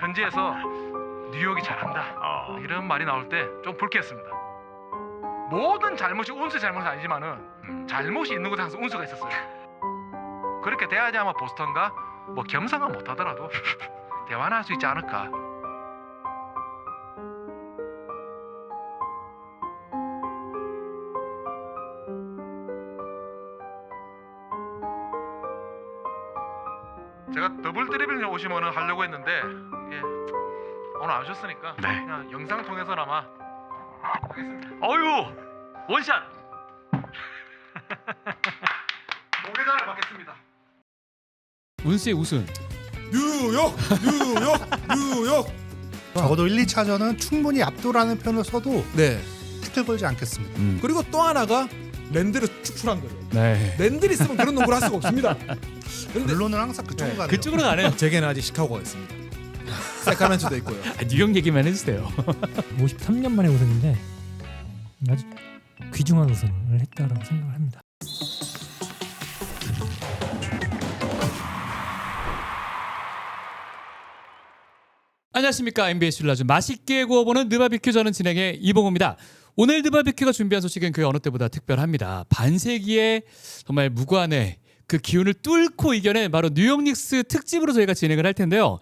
현지에서 뉴욕이 잘한다 이런 말이 나올 때 좀 불쾌했습니다. 모든 잘못이 운수의 잘못은 아니지만은 잘못이 있는 곳에 항상 운수가 있었어요. 그렇게 돼야지 아마 보스턴과 뭐 겸상은 못하더라도 대화는 할 수 있지 않을까. 제가 더블 드리블 오시면은 하려고 했는데 이게 오늘 안 오셨으니까 네. 그냥 영상 통해서나마 하겠습니다. 어유 원샷. 노계단을 받겠습니다. 운수의 우승. 뉴욕. 적어도 1, 2차전은 충분히 압도라는 표현을 써도 네. 태클 걸지 않겠습니다. 그리고 또 하나가 랜드를 축출한 거죠. 네. 랜들이 있으면 그런 농구를 할 수가 없습니다. 근데 결론은 항상 그쪽으로 가네요. 그쪽으로 가네요. 제게는 아직 시카고가 있습니다. 세카멘토도 있고요. 뉴욕 얘기만 해주세요. 53년 만에 우승인데 아주 귀중한 우승을 했다라고 생각을 합니다. 안녕하십니까. NBA 술라주 맛있게 구워보는 느바비큐, 저는 진행의 이봉호입니다. 오늘 느바비큐가 준비한 소식은 그 어느 때보다 특별합니다. 반세기의 정말 무관의 그 기운을 뚫고 이겨낸 바로 뉴욕 닉스 특집으로 저희가 진행을 할 텐데요.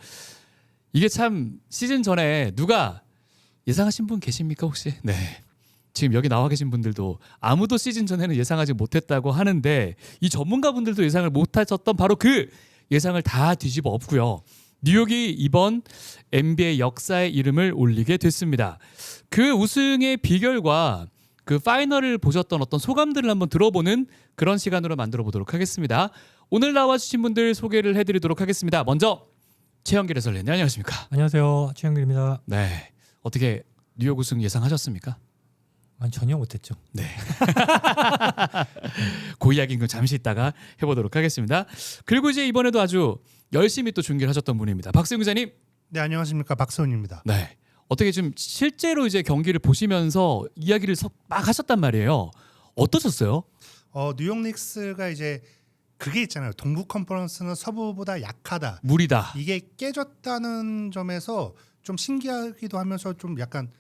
이게 참 시즌 전에 누가 예상하신 분 계십니까 혹시? 네. 지금 여기 나와 계신 분들도 아무도 시즌 전에는 예상하지 못했다고 하는데 이 전문가분들도 예상을 못하셨던 바로 그 예상을 다 뒤집어 엎고요. 뉴욕이 이번 NBA 역사의 이름을 올리게 됐습니다. 그 우승의 비결과 그 파이널을 보셨던 어떤 소감들을 한번 들어보는 그런 시간으로 만들어 보도록 하겠습니다. 오늘 나와주신 분들 소개를 해드리도록 하겠습니다. 먼저 최영길 해설위원, 안녕하십니까? 안녕하세요, 최영길입니다. 네, 어떻게 뉴욕 우승 예상하셨습니까? 전혀 못했죠. 네. 그 이야기는 잠시 있다가 해보도록 하겠습니다. 그리고 이제 이번에도 아주 열심히 또 중계를 하셨던 분입니다. 박세웅 기자님. 네, 안녕하십니까, 박세훈입니다. 네. 어떻게 좀 실제로 이제 경기를 보시면서 이야기를 막 하셨단 말이에요. 어떠셨어요? 뉴욕 닉스가 이제 그게 있잖아요. 동부 컨퍼런스는 서부보다 약하다. 무리다. 이게 깨졌다는 점에서 좀 신기하기도 하면서 좀 약간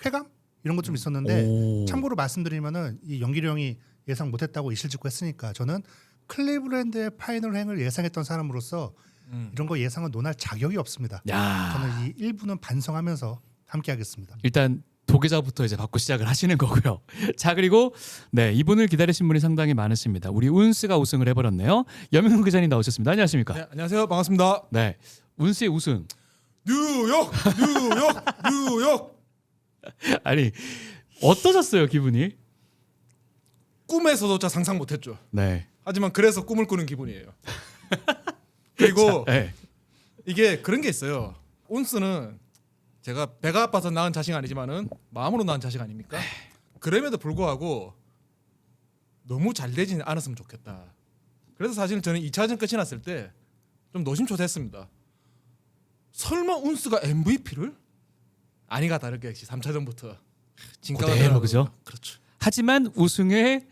쾌감 이런 것 좀 있었는데 오. 참고로 말씀드리면은 이 영길이 형이 예상 못했다고 이실직고 했으니까 저는 클리브랜드의 파이널 행을 예상했던 사람으로서 이런 거 예상은 논할 자격이 없습니다. 야. 저는 이 1부는 반성하면서 함께하겠습니다. 일단 도계자부터 이제 받고 시작을 하시는 거고요. 자, 그리고 네, 이분을 기다리신 분이 상당히 많으십니다. 우리 운스가 우승을 해버렸네요. 염영 기자님 나오셨습니다. 안녕하십니까? 네, 안녕하세요. 반갑습니다. 네, 운스의 우승. 뉴욕. 아니 어떠셨어요 기분이? 꿈에서도 상상 못했죠. 네. 하지만 그래서 꿈을 꾸는 기분이에요. 그리고 네. 이게 그런 게 있어요. 운스는 제가 배가 아파서 낳은 자식 아니지만은 마음으로 낳은 자식 아닙니까? 그럼에도 불구하고 너무 잘 되지 않았으면 좋겠다. 그래서 사실 저는 2차전 끝이 났을 때 좀 노심초사했습니다. 설마 운스가 MVP를? 아니가 다르게 역시 3차전부터 그대로 그죠? 그렇죠. 하지만 우승에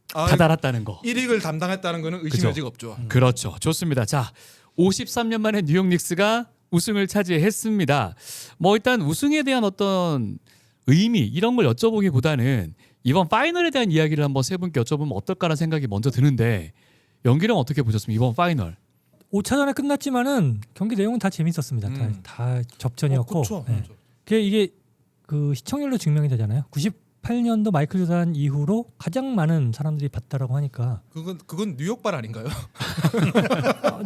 다다랐다는 거. 1위를 담당했다는 거는 의심의 그죠. 여지가 없죠. 그렇죠. 좋습니다. 자, 53년 만에 뉴욕 닉스가 우승을 차지했습니다. 뭐 일단 우승에 대한 어떤 의미 이런 걸 여쭤보기보다는 이번 파이널에 대한 이야기를 한번 세 분께 여쭤보면 어떨까라는 생각이 먼저 드는데 연기령 어떻게 보셨습니까? 이번 파이널. 5차전에 끝났지만은 경기 내용은 다 재밌었습니다. 다 접전이었고. 그렇죠. 네. 이게 그 시청률로 증명이 되잖아요. 98년도 마이클 조단 이후로 가장 많은 사람들이 봤다라고 하니까 그건 뉴욕발 아닌가요?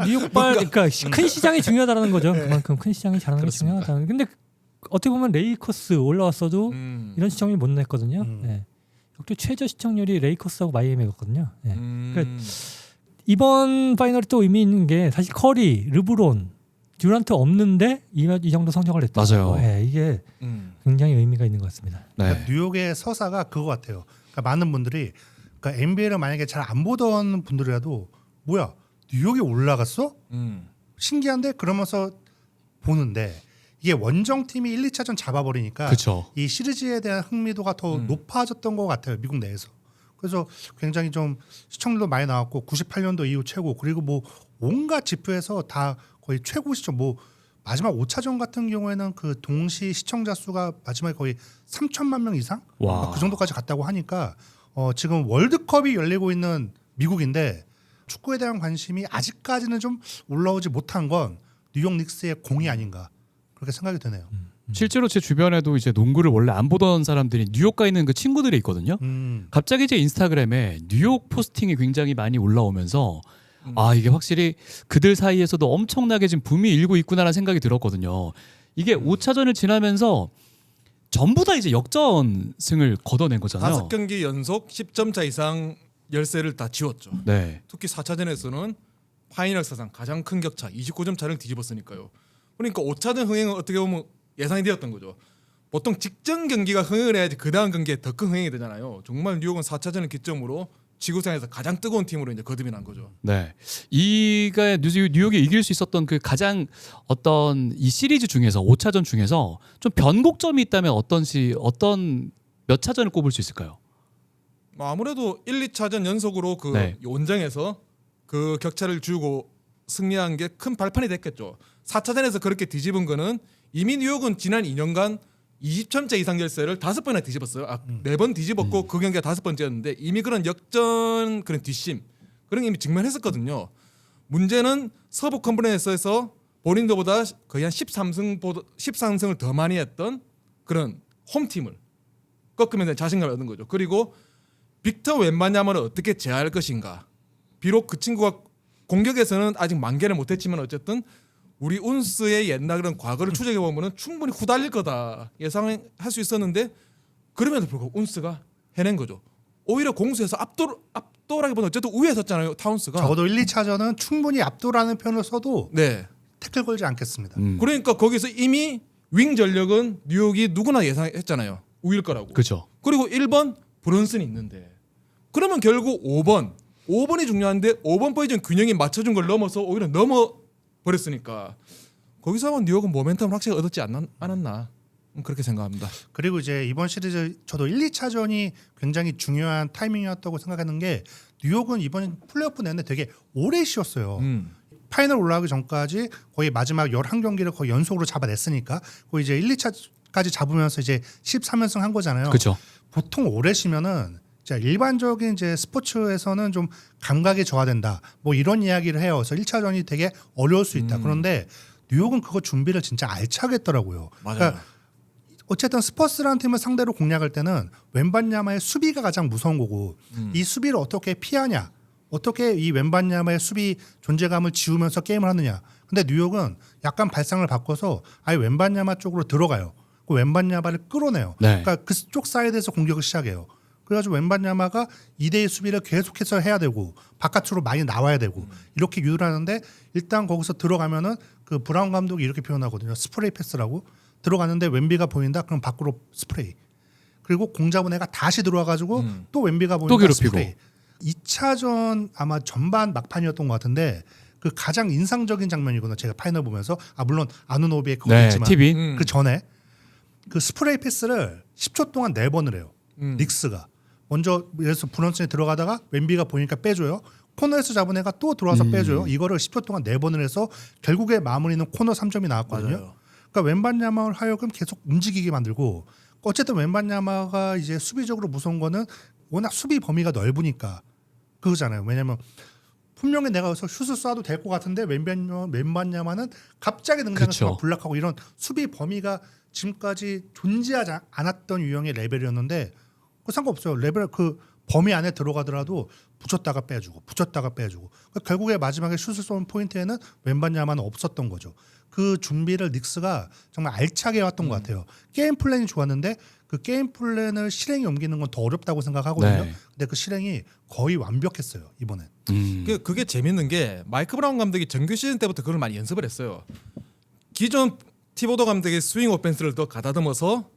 뉴욕발 그러니까 큰 시장이 중요하다는 거죠. 그만큼 큰 시장이 잘하는 게 중요하다는. 근데 어떻게 보면 레이커스 올라왔어도 이런 시청률 못 냈거든요. 네. 역대 최저 시청률이 레이커스하고 마이애미였거든요. 네. 그러니까 이번 파이널이 또 의미 있는 게 사실 커리, 르브론, 듀란트 없는데 이 정도 성적을 냈다. 맞아요. 네, 이게 굉장히 의미가 있는 것 같습니다. 그러니까 뉴욕의 서사가 그거 같아요. 그러니까 많은 분들이 그러니까 NBA를 만약에 잘 안 보던 분들이라도 뭐야 뉴욕이 올라갔어? 신기한데 그러면서 보는데 이게 원정팀이 1, 2차전 잡아버리니까 그렇죠. 이 시리즈에 대한 흥미도가 더 높아졌던 것 같아요. 미국 내에서. 그래서 굉장히 좀 시청률도 많이 나왔고 98년도 이후 최고 그리고 뭐 온갖 지표에서 다 거의 최고 시청 뭐 마지막 5차전 같은 경우에는 그 동시 시청자 수가 마지막에 거의 3천만 명 이상 와. 그 정도까지 갔다고 하니까 지금 월드컵이 열리고 있는 미국인데 축구에 대한 관심이 아직까지는 좀 올라오지 못한 건 뉴욕 닉스의 공이 아닌가 그렇게 생각이 드네요. 실제로 제 주변에도 이제 농구를 원래 안 보던 사람들이 뉴욕 가 있는 그 친구들이 있거든요. 갑자기 제 인스타그램에 뉴욕 포스팅이 굉장히 많이 올라오면서 아 이게 확실히 그들 사이에서도 엄청나게 지금 붐이 일고 있구나라는 생각이 들었거든요. 이게 5차전을 지나면서 전부 다 이제 역전승을 거둬낸 거잖아요. 5경기 연속 10점 차 이상 열세를 다 지웠죠. 네. 특히 4차전에서는 파이널 사상 가장 큰 격차 29점 차를 뒤집었으니까요. 그러니까 5차전 흥행은 어떻게 보면 예상이 되었던 거죠. 보통 직전 경기가 흥행을 해야지 그 다음 경기에 더 큰 흥행이 되잖아요. 정말 뉴욕은 4차전을 기점으로 지구상에서 가장 뜨거운 팀으로 이제 거듭이 난 거죠. 네. 이가 뉴욕이 이길 수 있었던 그 가장 어떤 이 시리즈 중에서 5차전 중에서 좀 변곡점이 있다면 어떤 몇 차전을 꼽을 수 있을까요? 아무래도 1, 2차전 연속으로 그 네. 원정에서 그 격차를 주고 승리한 게 큰 발판이 됐겠죠. 4차전에서 그렇게 뒤집은 거는 이미 뉴욕은 지난 2년간 20점째 이상 열세를 5번이나 뒤집었어요. 4번 뒤집었고 그 경기가 5번째였는데 이미 그런 역전 그런 뒷심 그런 게 이미 직면했었거든요. 문제는 서부 컨퍼런스에서 본인들보다 거의 한 13승을 더 많이 했던 그런 홈팀을 꺾으면서 자신감을 얻은 거죠. 그리고 빅터 웬바냐마를 어떻게 제어할 것인가. 비록 그 친구가 공격에서는 아직 만개를 못했지만 어쨌든 우리 운스의 옛날 그런 과거를 추적해 보면은 충분히 후달릴 거다 예상할 수 있었는데 그럼에도 불구하고 운스가 해낸 거죠. 오히려 공수에서 압도라기보다 어쨌든 우위에 섰잖아요. 타운스가. 적어도 1, 2차전은 충분히 압도라는 표현을 써도 네. 태클 걸지 않겠습니다. 그러니까 거기서 이미 윙 전력은 뉴욕이 누구나 예상했잖아요. 우위일 거라고. 그렇죠. 그리고 1번 브런슨이 있는데 그러면 결국 5번이 중요한데 5번 포지션 균형이 맞춰준 걸 넘어서 오히려 버렸으니까 거기서 뉴욕은 모멘텀을 확실히 얻었지 않았나 그렇게 생각합니다. 그리고 이제 이번 시리즈 저도 1, 2차전이 굉장히 중요한 타이밍이었다고 생각하는 게 뉴욕은 이번 플레이오프 내내 되게 오래 쉬었어요. 파이널 올라가기 전까지 거의 마지막 11경기를 거의 연속으로 잡아냈으니까 거의 이제 1, 2차까지 잡으면서 이제 13연승 한 거잖아요. 그렇죠. 보통 오래 쉬면은 자, 일반적인 이제 스포츠에서는 좀 감각이 저하된다. 뭐 이런 이야기를 해요. 그래서 1차전이 되게 어려울 수 있다. 그런데 뉴욕은 그거 준비를 진짜 알차게 했더라고요. 맞아요. 그러니까 어쨌든 스퍼스라는 팀을 상대로 공략할 때는 웬반야마의 수비가 가장 무서운 거고 이 수비를 어떻게 피하냐. 어떻게 이 웬반야마의 수비 존재감을 지우면서 게임을 하느냐. 근데 뉴욕은 약간 발상을 바꿔서 아예 웬반야마 쪽으로 들어가요. 그 웬반야마를 끌어내요. 네. 그러니까 그쪽 사이드에서 공격을 시작해요. 그래가지고 웬반야마가 2대2 수비를 계속해서 해야 되고 바깥으로 많이 나와야 되고 이렇게 유도를 하는데 일단 거기서 들어가면은 그 브라운 감독이 이렇게 표현하거든요. 스프레이 패스라고. 들어갔는데 웬비가 보인다? 그럼 밖으로 스프레이. 그리고 공 잡은 애가 다시 들어와가지고 또 웬비가 보인다? 또 괴롭히고. 스프레이. 2차전 아마 전반 막판이었던 것 같은데 그 가장 인상적인 장면이구나. 제가 파이널 보면서 물론 아누노비의 그거 네, 있지만 TV. 그 전에 그 스프레이 패스를 10초 동안 4번을 해요. 닉스가. 먼저 예를 브런슨이 들어가다가 웬비가 보니까 빼줘요. 코너에서 잡은 애가 또 들어와서 빼줘요. 이거를 10초 동안 4번을 해서 결국에 마무리는 코너 3점이 나왔거든요. 맞아요. 그러니까 웬반야마를 하여금 계속 움직이게 만들고 어쨌든 웬반야마가 이제 수비적으로 무서운 거는 워낙 수비 범위가 넓으니까 그거잖아요. 왜냐면 분명히 내가 여기서 슛을 쏴도 될 것 같은데 웬반야마는 갑자기 등장해서 막 블락하고 이런 수비 범위가 지금까지 존재하지 않았던 유형의 레벨이었는데 그 상관없어요. 레벨 그 범위 안에 들어가더라도 붙였다가 빼주고 그러니까 결국에 마지막에 슛을 쏘는 포인트에는 웬반야마는 없었던 거죠. 그 준비를 닉스가 정말 알차게 해왔던 것 같아요. 게임 플랜이 좋았는데 그 게임 플랜을 실행에 옮기는 건 더 어렵다고 생각하거든요. 네. 근데 그 실행이 거의 완벽했어요 이번엔. 그게 재밌는 게 마이크 브라운 감독이 정규 시즌 때부터 그걸 많이 연습을 했어요. 기존 티보도 감독의 스윙 오펜스를 더 가다듬어서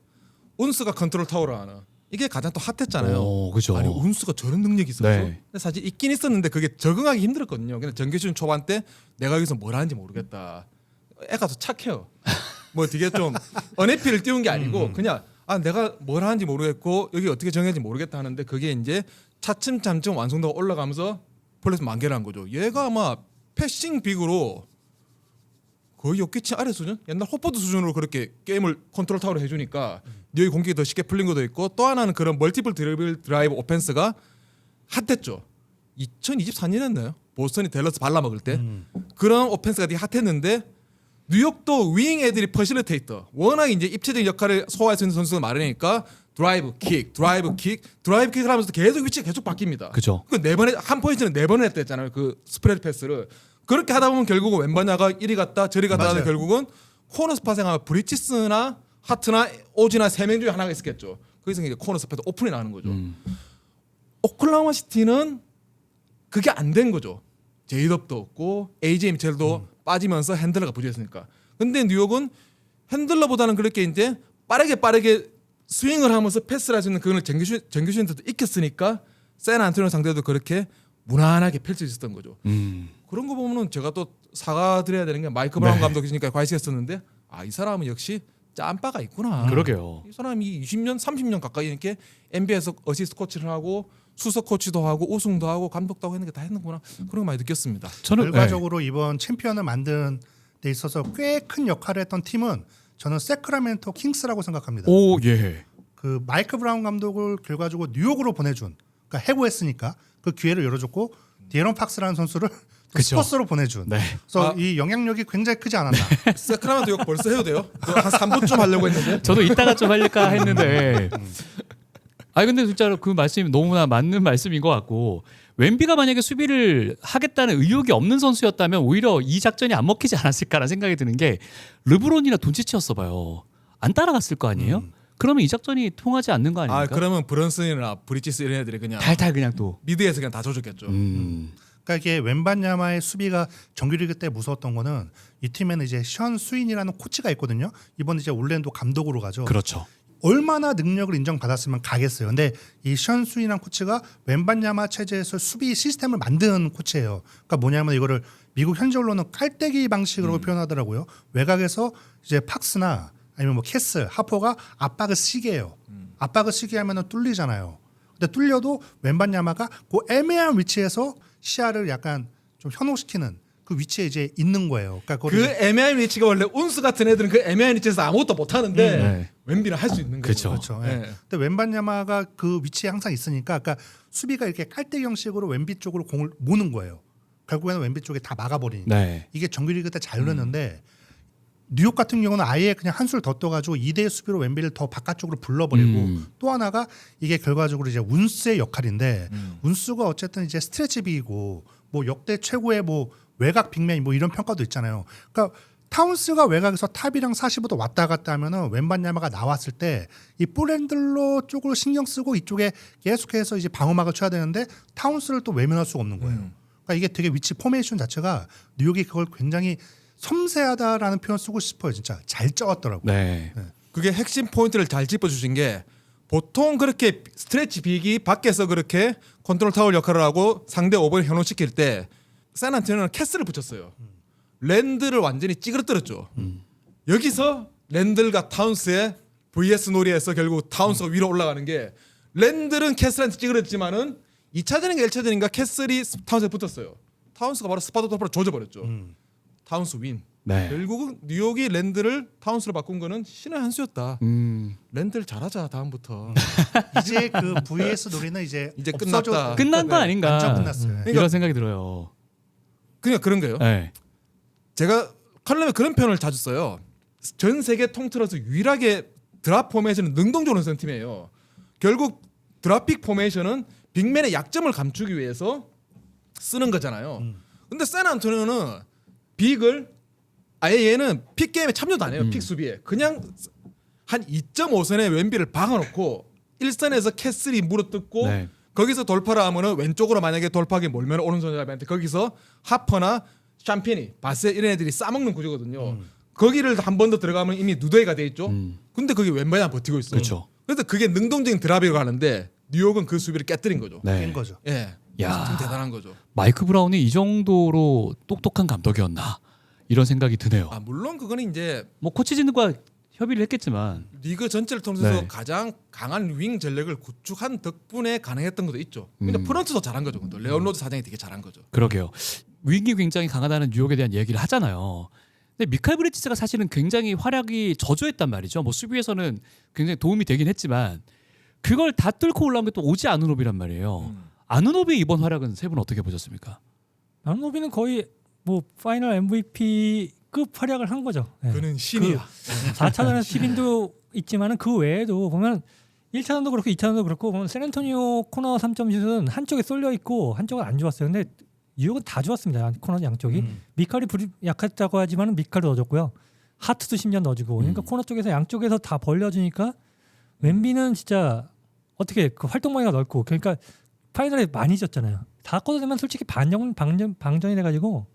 운스가 컨트롤 타워를 하는 이게 가장 또 핫했잖아요. 그죠. 아니 운스가 저런 능력이 있었어. 네. 근데 사실 있긴 있었는데 그게 적응하기 힘들었거든요. 근데 정규 시즌 초반 때 내가 여기서 뭘 하는지 모르겠다. 애가 더 착해요. 뭐 되게 좀 언해피를 띄운 게 아니고 그냥 내가 뭘 하는지 모르겠고 여기 어떻게 정해야지 모르겠다 하는데 그게 이제 차츰 완성도가 올라가면서 플러스 만개를 한 거죠. 얘가 아마 패싱 빅으로 거의 요키치 아래 수준, 옛날 호퍼드 수준으로 그렇게 게임을 컨트롤 타워로 해주니까 뉴욕이 공격이 더 쉽게 풀린 것도 있고, 또 하나는 그런 멀티플 드리블 드라이브 오펜스가 핫했죠. 2024년이었나요? 보스턴이 댈러스 발라먹을 때 그런 오펜스가 되게 핫했는데, 뉴욕도 윙 애들이 퍼실리테이터, 워낙 이제 입체적인 역할을 소화할 수 있는 선수가 많으니까 드라이브 킥을 하면서 계속 위치가 계속 바뀝니다. 그죠. 그 네 번에 한 포지션은 4번을 했다 했잖아요. 그 스프레드 패스를 그렇게 하다 보면 결국은 왼바냐가 이리 갔다 저리 갔다 하는데 결국은 코너 스팟에 가면 브리치스나 하트나 오지나 3명 중에 하나가 있었겠죠. 거기서 이제 코너 스팟에 오픈이 나는 거죠. 오클라호마 시티는 그게 안 된 거죠. 제이덥도 없고 AJ 미첼도 빠지면서 핸들러가 부족했으니까. 근데 뉴욕은 핸들러보다는 그렇게 이제 빠르게 스윙을 하면서 패스를 할 수 있는 그걸 정규슈인들도 익혔으니까 샌안토니오 상대도 그렇게 무난하게 펼칠 수 있었던 거죠. 그런 거 보면은 제가 또 사과드려야 되는 게 마이크 브라운 감독이니까 과시했었는데, 이 사람은 역시 짬바가 있구나. 그러게요. 이 사람이 20년, 30년 가까이 이렇게 NBA에서 어시스트 코치를 하고 수석 코치도 하고 우승도 하고 감독도 하고 했는 게 다 했는구나. 그런 거 많이 느꼈습니다. 저는 결과적으로 이번 챔피언을 만드는 데 있어서 꽤 큰 역할을 했던 팀은 저는 세크라멘토 킹스라고 생각합니다. 오 예. 그 마이크 브라운 감독을 결과적으로 뉴욕으로 보내준, 그러니까 해고했으니까 그 기회를 열어줬고 디에런 팍스라는 선수를 또 그쵸. 스퍼스로 보내준. 네. 그래서 이 영향력이 굉장히 크지 않았나. 세크라멘토 욕 벌써 해도 돼요? 한 3분쯤 하려고 했는데. 저도 이따가 좀 할까 했는데. 아니 근데 진짜로 그 말씀이 너무나 맞는 말씀인 것 같고, 웬비가 만약에 수비를 하겠다는 의욕이 없는 선수였다면 오히려 이 작전이 안 먹히지 않았을까라는 생각이 드는 게, 르브론이나 돈치치였어 봐요. 안 따라갔을 거 아니에요? 그러면 이 작전이 통하지 않는 거 아닙니까? 그러면 브런슨이나 브리치스 이런 애들이 그냥 달달 그냥 또. 미드에서 그냥 다 줘줬겠죠. 그러니까 이게 웬반야마의 수비가 정규리그 때 무서웠던 거는, 이 팀에는 이제 션 스윈이라는 코치가 있거든요. 이번 이제 올랜도 감독으로 가죠. 그렇죠. 얼마나 능력을 인정받았으면 가겠어요. 근데 이 션 스윈이라는 코치가 웬반야마 체제에서 수비 시스템을 만든 코치예요. 그러니까 뭐냐면 이거를 미국 현지 언론은 깔때기 방식으로 표현하더라고요. 외곽에서 이제 팍스나 아니면 뭐 캐슬, 하포가 압박을 시게 해요. 압박을 시게 하면은 뚫리잖아요. 근데 뚫려도 웬반야마가 그 애매한 위치에서 시야를 약간 좀 현혹시키는 그 위치에 이제 있는 거예요. 그러니까 그 애매한 위치가 원래 운수 같은 애들은 그 애매한 위치에서 아무것도 못 하는데 네. 웬비는 할 수 있는 거죠. 그렇죠. 그렇죠. 예. 근데 웬반야마가 그 위치에 항상 있으니까, 그러니까 수비가 이렇게 깔때기 형식으로 웬비 쪽으로 공을 모는 거예요. 결국에는 웬비 쪽에 다 막아버리니까. 네. 이게 정규리그 때 잘 넣는데, 뉴욕 같은 경우는 아예 그냥 한술 더 떠가지고 2대 수비로 웬비를 더 바깥쪽으로 불러버리고, 또 하나가 이게 결과적으로 이제 운스의 역할인데, 운스가 어쨌든 이제 스트레치 빅이고 뭐 역대 최고의 뭐 외곽 빅맨 뭐 이런 평가도 있잖아요. 그러니까 타운스가 외곽에서 탑이랑 45도 왔다 갔다 하면은 웬반야마가 나왔을 때 이 볼핸들러 쪽으로 신경 쓰고 이쪽에 계속해서 이제 방어막을 쳐야 되는데 타운스를 또 외면할 수가 없는 거예요. 그러니까 이게 되게 위치 포메이션 자체가 뉴욕이 그걸 굉장히 섬세하다라는 표현 쓰고 싶어요. 진짜 잘 짜왔더라고요. 네. 그게 핵심 포인트를 잘 짚어주신 게, 보통 그렇게 스트레치 빅이 밖에서 그렇게 컨트롤 타워 역할을 하고 상대 오버를 현혹시킬 때 샌안토니오는 캐슬을 붙였어요. 랜드를 완전히 찌그러뜨렸죠. 여기서 랜들과 타운스의 VS 놀이에서 결국 타운스가 위로 올라가는 게, 랜들은 캐슬한테 찌그러졌지만은 2차전인가 1차전인가 캐슬이 타운스에 붙었어요. 타운스가 바로 스파도 돌파로 조져버렸죠. 타운스 윈. 네. 결국은 뉴욕이 랜드를 타운스로 바꾼 거는 신의 한 수였다. 랜드를 잘하자 다음부터. 이제 그 VS 놀이는 이제 끝났다. 끝난 거 아닌가? 완전 끝났어요. 이런 생각이 들어요. 그냥 그런 거예요. 네. 제가 칼럼에 그런 표현을 자주 써요. 전 세계 통틀어서 유일하게 드랍 포메이션은 능동적으로 쓰는 팀이에요. 결국 드랍픽 포메이션은 빅맨의 약점을 감추기 위해서 쓰는 거잖아요. 근데 샌안토니오는 빅을 아예 얘는 픽 게임에 참여도 안 해요. 픽 수비에. 그냥 한 2.5선에 왼비를 박아놓고 1선에서 캐슬이 물어뜯고 네. 거기서 돌파를 하면은 왼쪽으로 만약에 돌파하게 몰면 오른손잡이한테 거기서 하퍼나 샴페니, 바세 이런 애들이 싸먹는 구조거든요. 거기를 한 번 더 들어가면 이미 누더기가 돼 있죠. 근데 그게 왼발이 버티고 있어요. 그렇죠. 그래서 그게 능동적인 드랍이라고 하는데 뉴욕은 그 수비를 깨뜨린 거죠. 네. 된 거죠. 예, 야. 좀 대단한 거죠. 마이크 브라운이 이 정도로 똑똑한 감독이었나 이런 생각이 드네요. 물론 그거는 이제 뭐 코치진과 협의를 했겠지만 리그 전체를 통해서 네. 가장 강한 윙 전력을 구축한 덕분에 가능했던 것도 있죠. 근데 프런트도 잘한 거죠. 레온 로드 사장이 되게 잘한 거죠. 그러게요. 윙이 굉장히 강하다는 뉴욕에 대한 얘기를 하잖아요. 근데 미칼 브리지스가 사실은 굉장히 활약이 저조했단 말이죠. 뭐 수비에서는 굉장히 도움이 되긴 했지만 그걸 다 뚫고 올라온 게 또 오지 아누노비란 말이에요. 아누노비 이번 활약은 세 분 어떻게 보셨습니까? 아누노비는 거의 뭐 파이널 MVP급 활약을 한 거죠. 네. 그는 신이야. 4차전에서 10인도 있지만은 그 외에도 보면 1차전도 그렇고 2차전도 그렇고 보면 샌안토니오 코너 3점 슛은 한쪽에 쏠려 있고 한쪽은 안 좋았어요. 근데 뉴욕은 다 좋았습니다. 코너 양쪽이. 미칼이 약했다고 하지만은 미칼도 넣어줬고요. 하트도 심지어 넣어주고. 그러니까 코너 쪽에서 양쪽에서 다 벌려주니까 웬비는 진짜 어떻게 그 활동 범위가 넓고 그러니까 파이널에 많이 졌잖아요. 다 걷어내면 솔직히 방전이 돼가지고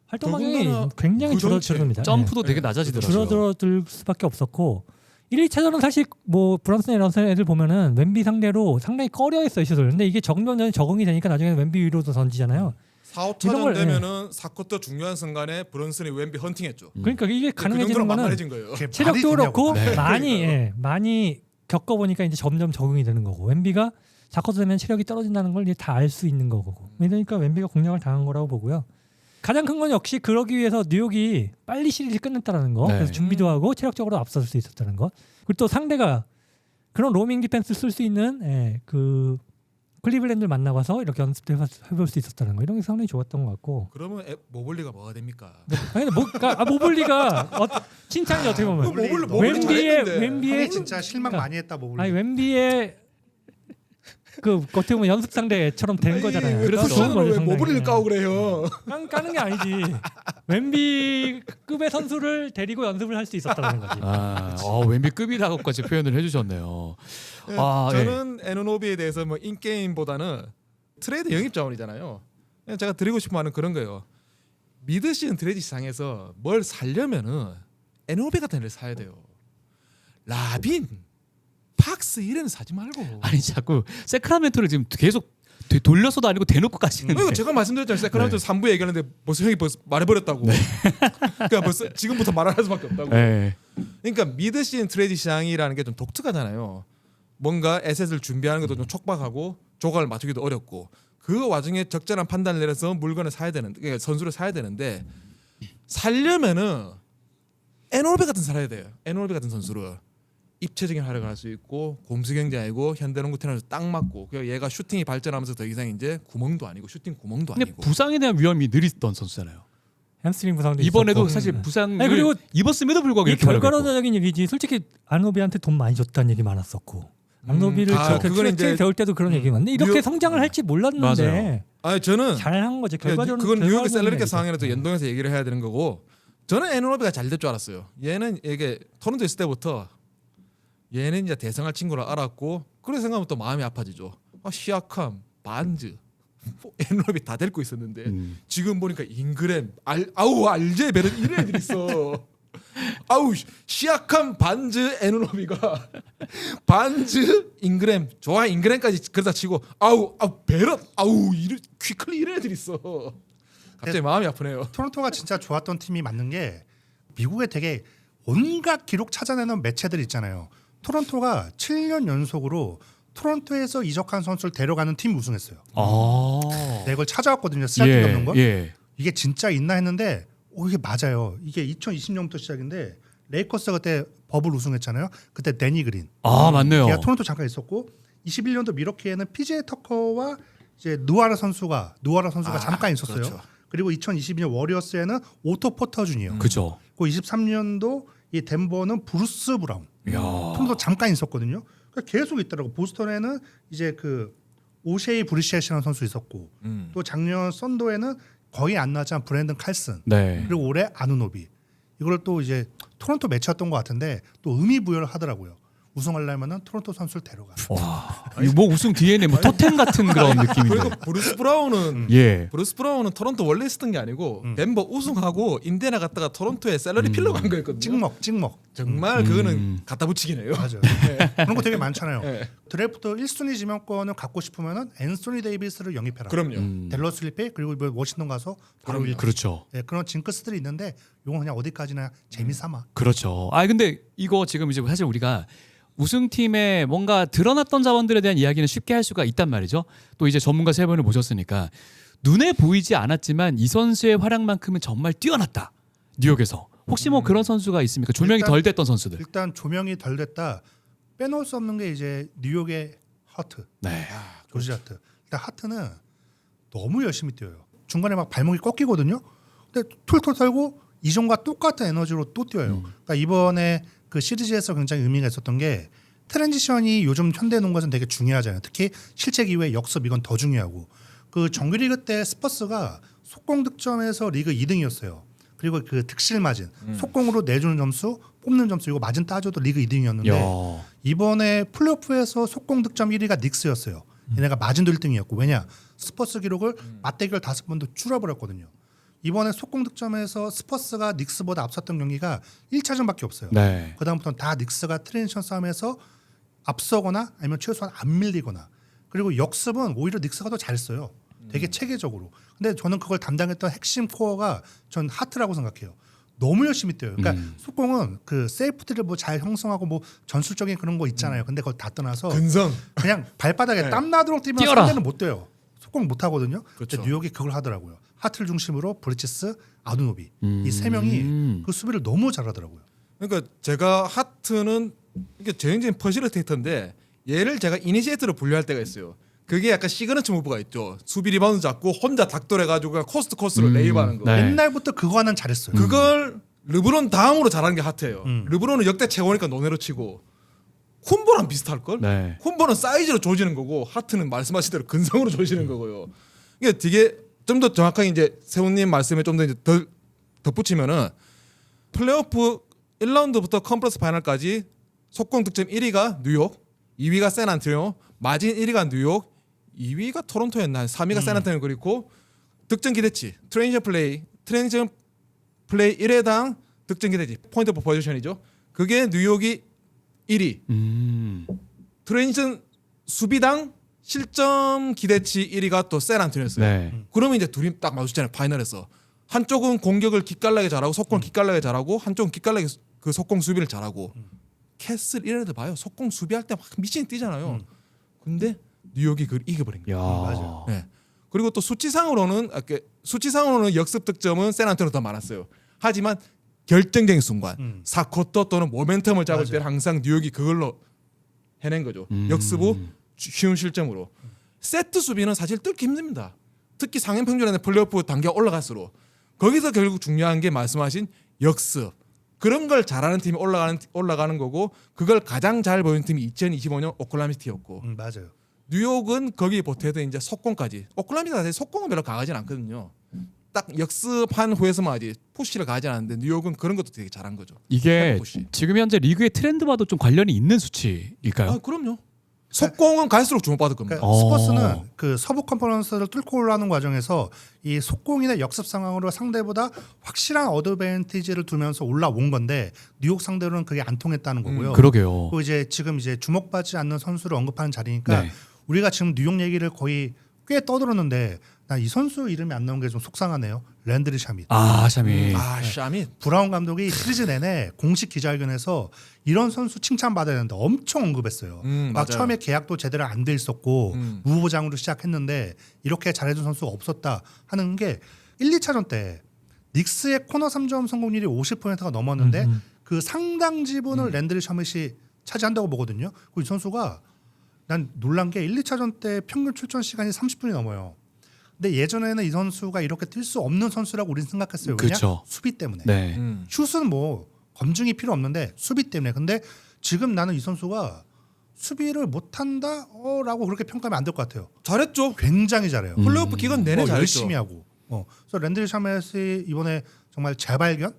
활동 범위가 더군다나 굉장히 그 전체 줄어듭니다. 점프도 되게 낮아지더라고요. 줄어들 수밖에 없었고 1, 2차전은 사실 뭐 브런슨 런슨 애들 보면은 웬비 상대로 상당히 꺼려했어요 슛을. 근데 이게 적응전에 적응이 되니까 나중에는 웬비 위로도 던지잖아요. 4, 이런 5차전 걸, 되면은 4쿼터 중요한 순간에 브런슨이 웬비 헌팅했죠. 그러니까 이게 그 가능해지는 정도로 거는 만만해진 거예요. 그게 체력도 말이 그렇고 되냐고. 많이 많이 겪어보니까 이제 점점 적응이 되는 거고 웬비가 4쿼터 되면 체력이 떨어진다는 걸 다 알 수 있는 거고 그러니까 웬비가 공략을 당한 거라고 보고요. 가장 큰 건 역시 그러기 위해서 뉴욕이 빨리 시리즈 끝냈다라는 거. 네. 그래서 준비도 하고 체력적으로 앞설 수 있었다는 거. 그리고 또 상대가 그런 로밍 디펜스 쓸 수 있는 그 클리블랜드를 만나봐서 이렇게 연습해볼 수 있었다는 거. 이런 게 상당히 좋았던 것 같고. 그러면 모블리가 뭐가 됩니까? 아니 근데 모블리가 칭찬이 어떻게 보면 모블리 잘했는데. 웬비의 형이 진짜 실망 그러니까, 많이 했다 모블리. 아니 웬비의 그 어떻게 보면 연습 상대처럼 된 거잖아요. 그래서 좋은 거죠, 왜 상당히. 모블리를 까고 그래요? 까는 게 아니지. 웬비급의 선수를 데리고 연습을 할 수 있었다는 거지. 웬비급이라고까지 표현을 해주셨네요. 저는 에누노비에 대해서 뭐 인게임보다는 트레이드 영입 자원이잖아요. 제가 드리고 싶은 말은 그런 거예요. 미드 시즌 트레이드 시장에서 뭘 살려면은 에누노비 같은 애를 사야 돼요. 라빈, 팍스 이래는 사지 말고. 아니 자꾸 세크라멘토를 지금 계속 돌려서도 아니고 대놓고 가시는데. 이거 제가 말씀드렸잖아요. 세크라멘토 네. 3부에 얘기하는데 벌써 형이 말해버렸다고. 그러니까 벌써 지금부터 말을 할 수밖에 없다고. 네. 그러니까 미드 시즌 트레이드 시장이라는 게 좀 독특하잖아요. 뭔가 에셋을 준비하는 것도 좀 촉박하고 조각을 맞추기도 어렵고 그 와중에 적절한 판단을 내려서 물건을 사야 되는 그러니까 선수를 사야 되는데 살려면은 에노르베 같은 살아야 돼요. 에노르베 같은 선수를 입체적인 활약을 할 수 있고 곰수 경쟁이고 현대농구 테너에서 딱 맞고 그 얘가 슈팅이 발전하면서 더 이상 이제 구멍도 아니고 슈팅 구멍도 근데 아니고. 부상에 대한 위험이 늘 있던 선수잖아요. 햄스트링 부상도 이번에도 있었고. 사실 부상을 아니, 그리고 입었음에도 불구하고 이 이렇게 활약했고. 결과론적인 얘기지. 솔직히 아노비한테 돈 많이 줬다는 얘기 많았었고. 아노비를 그건 이제 배울 때도 그런 얘기 많네. 이렇게 뉴욕- 성장을 할지 몰랐는데 맞아요. 아니 저는 잘한 거지. 결과적으로 그건 뉴욕의 셀러리캡 얘기죠. 상황이라도 연동해서 얘기를 해야 되는 거고 저는 에노르베가 잘 될 줄 알았어요. 얘는 이게 토론토 있을 때부터 얘는 이제 대성할 친구라 알았고 그래 생각하면 또 마음이 아파지죠. 시아캄, 반즈, 에노르베 다 데리고 있었는데 지금 보니까 잉그램, 알제 베른 이런 애들이 있어. 시아캄, 반즈, 에노르베가 반즈, 잉그램, 좋아 잉그램까지 그러다 치고 베럿, 이런 퀴클리 이런 애들이 있어. 갑자기 마음이 아프네요. 토론토가 진짜 좋았던 팀이 맞는 게 미국에 되게 온갖 기록 찾아내는 매체들 있잖아요. 토론토가 7년 연속으로 토론토에서 이적한 선수를 데려가는 팀 우승했어요. 내가 이걸 찾아왔거든요. 스타팅 없는 거. 예. 이게 진짜 있나 했는데 이게 맞아요. 이게 2020년부터 시작인데 레이커스가 그때 버블 우승했잖아요. 그때 데니 그린. 맞네요. 걔가 토론토 잠깐 있었고 21년도 미러키에는 PJ 터커와 이제 누아라 선수가 잠깐 있었어요. 그렇죠. 그리고 2022년 워리어스에는 오토 포터 주니어. 그죠. 그 23년도 이 덴버는 브루스 브라운. 야. 토론토 잠깐 있었거든요. 그러니까 계속 있더라고. 보스턴에는 이제 그 오셰이 브리시엣이라는 선수 있었고 또 작년 썬더에는 거의 안 나왔지만 브랜든 칼슨. 네. 그리고 올해 아누노비. 이걸 또 이제 토론토 매치였던 것 같은데 또 의미 부여를 하더라고요. 우승하려면은 토론토 선수를 데려가. 이거 뭐 우승 뒤에는 뭐 토템 같은 그런 느낌인데. 그리고 브루스 브라운은 예. 토론토 원래 있었던 게 아니고 덴버 우승하고 인디애나 갔다가 토론토에 셀러리 필러 간 거였거든요. 찍먹. 정말 그거는 갖다 붙이기네요. 맞아요. 그런 거 되게 많잖아요. 네. 드래프트 1순위 지명권을 갖고 싶으면은 앤소니 데이비스를 영입해라. 그럼요. 댈러스 리페 그리고 뭐 워싱턴 가서 바로 일. 그렇죠. 네, 그런 징크스들이 있는데 이건 그냥 어디까지나 재미삼아. 그렇죠. 근데 이거 지금 이제 사실 우리가 우승팀에 뭔가 드러났던 자원들에 대한 이야기는 쉽게 할 수가 있단 말이죠. 또 이제 전문가 세 분을 모셨으니까 눈에 보이지 않았지만 이 선수의 활약만큼은 정말 뛰어났다. 뉴욕에서 혹시 뭐 그런 선수가 있습니까? 조명이 일단- 덜 됐던 선수들. 일단 조명이 덜 됐다. 빼놓을 수 없는 게 이제 뉴욕의 하트, 네. 조지 하트. 일단 하트는 너무 열심히 뛰어요. 중간에 막 발목이 꺾이거든요. 근데 툴툴 털고 이전과 똑같은 에너지로 또 뛰어요. 그러니까 이번에 그 시리즈에서 굉장히 의미가 있었던 게 트랜지션이 요즘 현대 농구에서는 되게 중요하잖아요. 특히 실책 이후에 역습 이건 더 중요하고 그 정규리그 때 스퍼스가 속공 득점에서 리그 2등이었어요. 그리고 그 득실 마진, 속공으로 내주는 점수, 뽑는 점수 이거 마진 따져도 리그 2등이었는데 야. 이번에 플레이오프에서 속공 득점 1위가 닉스였어요. 얘네가 마진도 1등이었고 왜냐 스퍼스 기록을 맞대결 5번도 줄여버렸거든요. 이번에 속공 득점에서 스퍼스가 닉스보다 앞섰던 경기가 1차전밖에 없어요. 네. 그다음부터는 다 닉스가 트랜지션 싸움에서 앞서거나 아니면 최소한 안 밀리거나 그리고 역습은 오히려 닉스가 더 잘했어요. 되게 체계적으로. 근데 저는 그걸 담당했던 핵심 코어가 전 하트라고 생각해요. 너무 열심히 뛰어요. 그러니까 속공은 그 세이프티를 뭐 잘 형성하고 뭐 전술적인 그런 거 있잖아요. 근데 그걸 다 떠나서 근성. 그냥 발바닥에 네. 땀 나도록 뛰면 뛰어라. 상대는 못 뛰어요. 속공 못 하거든요. 그렇죠. 근데 뉴욕이 그걸 하더라고요. 하트를 중심으로 브리치스, 아두노비 이 세 음. 명이 그 수비를 너무 잘하더라고요. 그러니까 제가 하트는 이게 전형적인 퍼실리테이터인데 얘를 제가 이니시에이터로 분류할 때가 있어요. 그게 약간 시그너처 무브가 있죠. 수비 리바운드 잡고 혼자 닥돌해가지고 그냥 코스트 코스로 레이브하는 거. 네. 옛날부터 그거 하나는 잘했어요. 그걸 르브론 다음으로 잘하는 게 하트예요. 음. 르브론은 역대 최고니까 논외로 치고 쿤보랑 비슷할 걸. 네. 쿤보는 사이즈로 조지는 거고 하트는 말씀하신 대로 근성으로 조지는 거고요. 이게 되게 좀 더 정확하게 이제 세훈님 말씀에 좀 더 이제 더 덧붙이면은 플레이오프 1라운드부터 컨퍼런스 파이널까지 속공 득점 1위가 뉴욕, 2위가 샌안토니오, 마진 1위가 뉴욕, 2위가 토론토였나, 3위가 샌안토니오 그리고 득점 기대치, 트랜지션 플레이 1회당 득점 기대치, 포인트 오브 포지션이죠. 그게 뉴욕이 1위. 트랜지션 수비당 실점 기대치 1위가 또 샌안토니오였어요. 네. 그러면 이제 둘이 딱 마주치잖아요. 파이널에서 한쪽은 공격을 기깔나게 잘하고 속공을 기깔나게 잘하고 한쪽은 기깔나게 그 속공 수비를 잘하고 캐슬 이래도 봐요. 속공 수비할 때 막 미친 뛰잖아요. 근데 뉴욕이 그걸 이겨버린 거예요. 야. 맞아요. 네. 그리고 또 수치상으로는 역습 득점은 샌안토니오 더 많았어요. 하지만 결정적인 순간 4쿼터 또는 모멘텀을 잡을 맞아요. 때는 항상 뉴욕이 그걸로 해낸 거죠. 역습 후 쉬운 실점으로. 세트 수비는 사실 뚫기 힘듭니다. 특히 상위 평준에 플레이오프 단계가 올라갈수록 거기서 결국 중요한 게 말씀하신 역습. 그런 걸 잘하는 팀이 올라가는 거고 그걸 가장 잘 보이는 팀이 2025년 오클라호마 시티였고 맞아요. 뉴욕은 거기 보태도 이제 속공까지. 오클라호마가 사실 속공은 별로 강하진 않거든요. 딱 역습한 후에서만 하지 푸시를 가지 않았는데 뉴욕은 그런 것도 되게 잘한 거죠. 이게 푸시. 지금 현재 리그의 트렌드와도 좀 관련이 있는 수치일까요? 아 그럼요. 속공은 갈수록 주목받을 겁니다. 그러니까 스포츠는 그 서부 컨퍼런스를 뚫고 올라오는 과정에서 이 속공이나 역습 상황으로 상대보다 확실한 어드밴티지를 두면서 올라온 건데 뉴욕 상대로는 그게 안 통했다는 거고요. 그러게요. 그리고 이제 지금 이제 주목받지 않는 선수를 언급하는 자리니까 네. 우리가 지금 뉴욕 얘기를 거의 꽤 떠들었는데 나 이 선수 이름이 안 나온 게 좀 속상하네요. 랜드리 샤밋. 아, 샤미. 아 샤밋. 브라운 감독이 시리즈 내내 공식 기자회견에서 이런 선수 칭찬받아야 되는데 엄청 언급했어요. 막 맞아요. 처음에 계약도 제대로 안 돼 있었고 음. 무보장으로 시작했는데 이렇게 잘해준 선수가 없었다 하는 게 1, 2차전 때 닉스의 코너 3점 성공률이 50%가 넘었는데 그 상당 지분을 랜드리 샤밋이 차지한다고 보거든요. 그리고 이 선수가 난 놀란 게 1, 2차전 때 평균 출전 시간이 30분이 넘어요. 근데 예전에는 이 선수가 이렇게 뛸 수 없는 선수라고 우리는 생각했어요. 왜냐? 그쵸. 수비 때문에. 네. 슛은 뭐 검증이 필요 없는데 수비 때문에. 근데 지금 나는 이 선수가 수비를 못한다라고 그렇게 평가하면 안 될 것 같아요. 잘했죠. 굉장히 잘해요. 플레이오프 기간 내내 잘했죠. 열심히 하고. 그래서 랜드리 샤멧이 이번에 정말 재발견?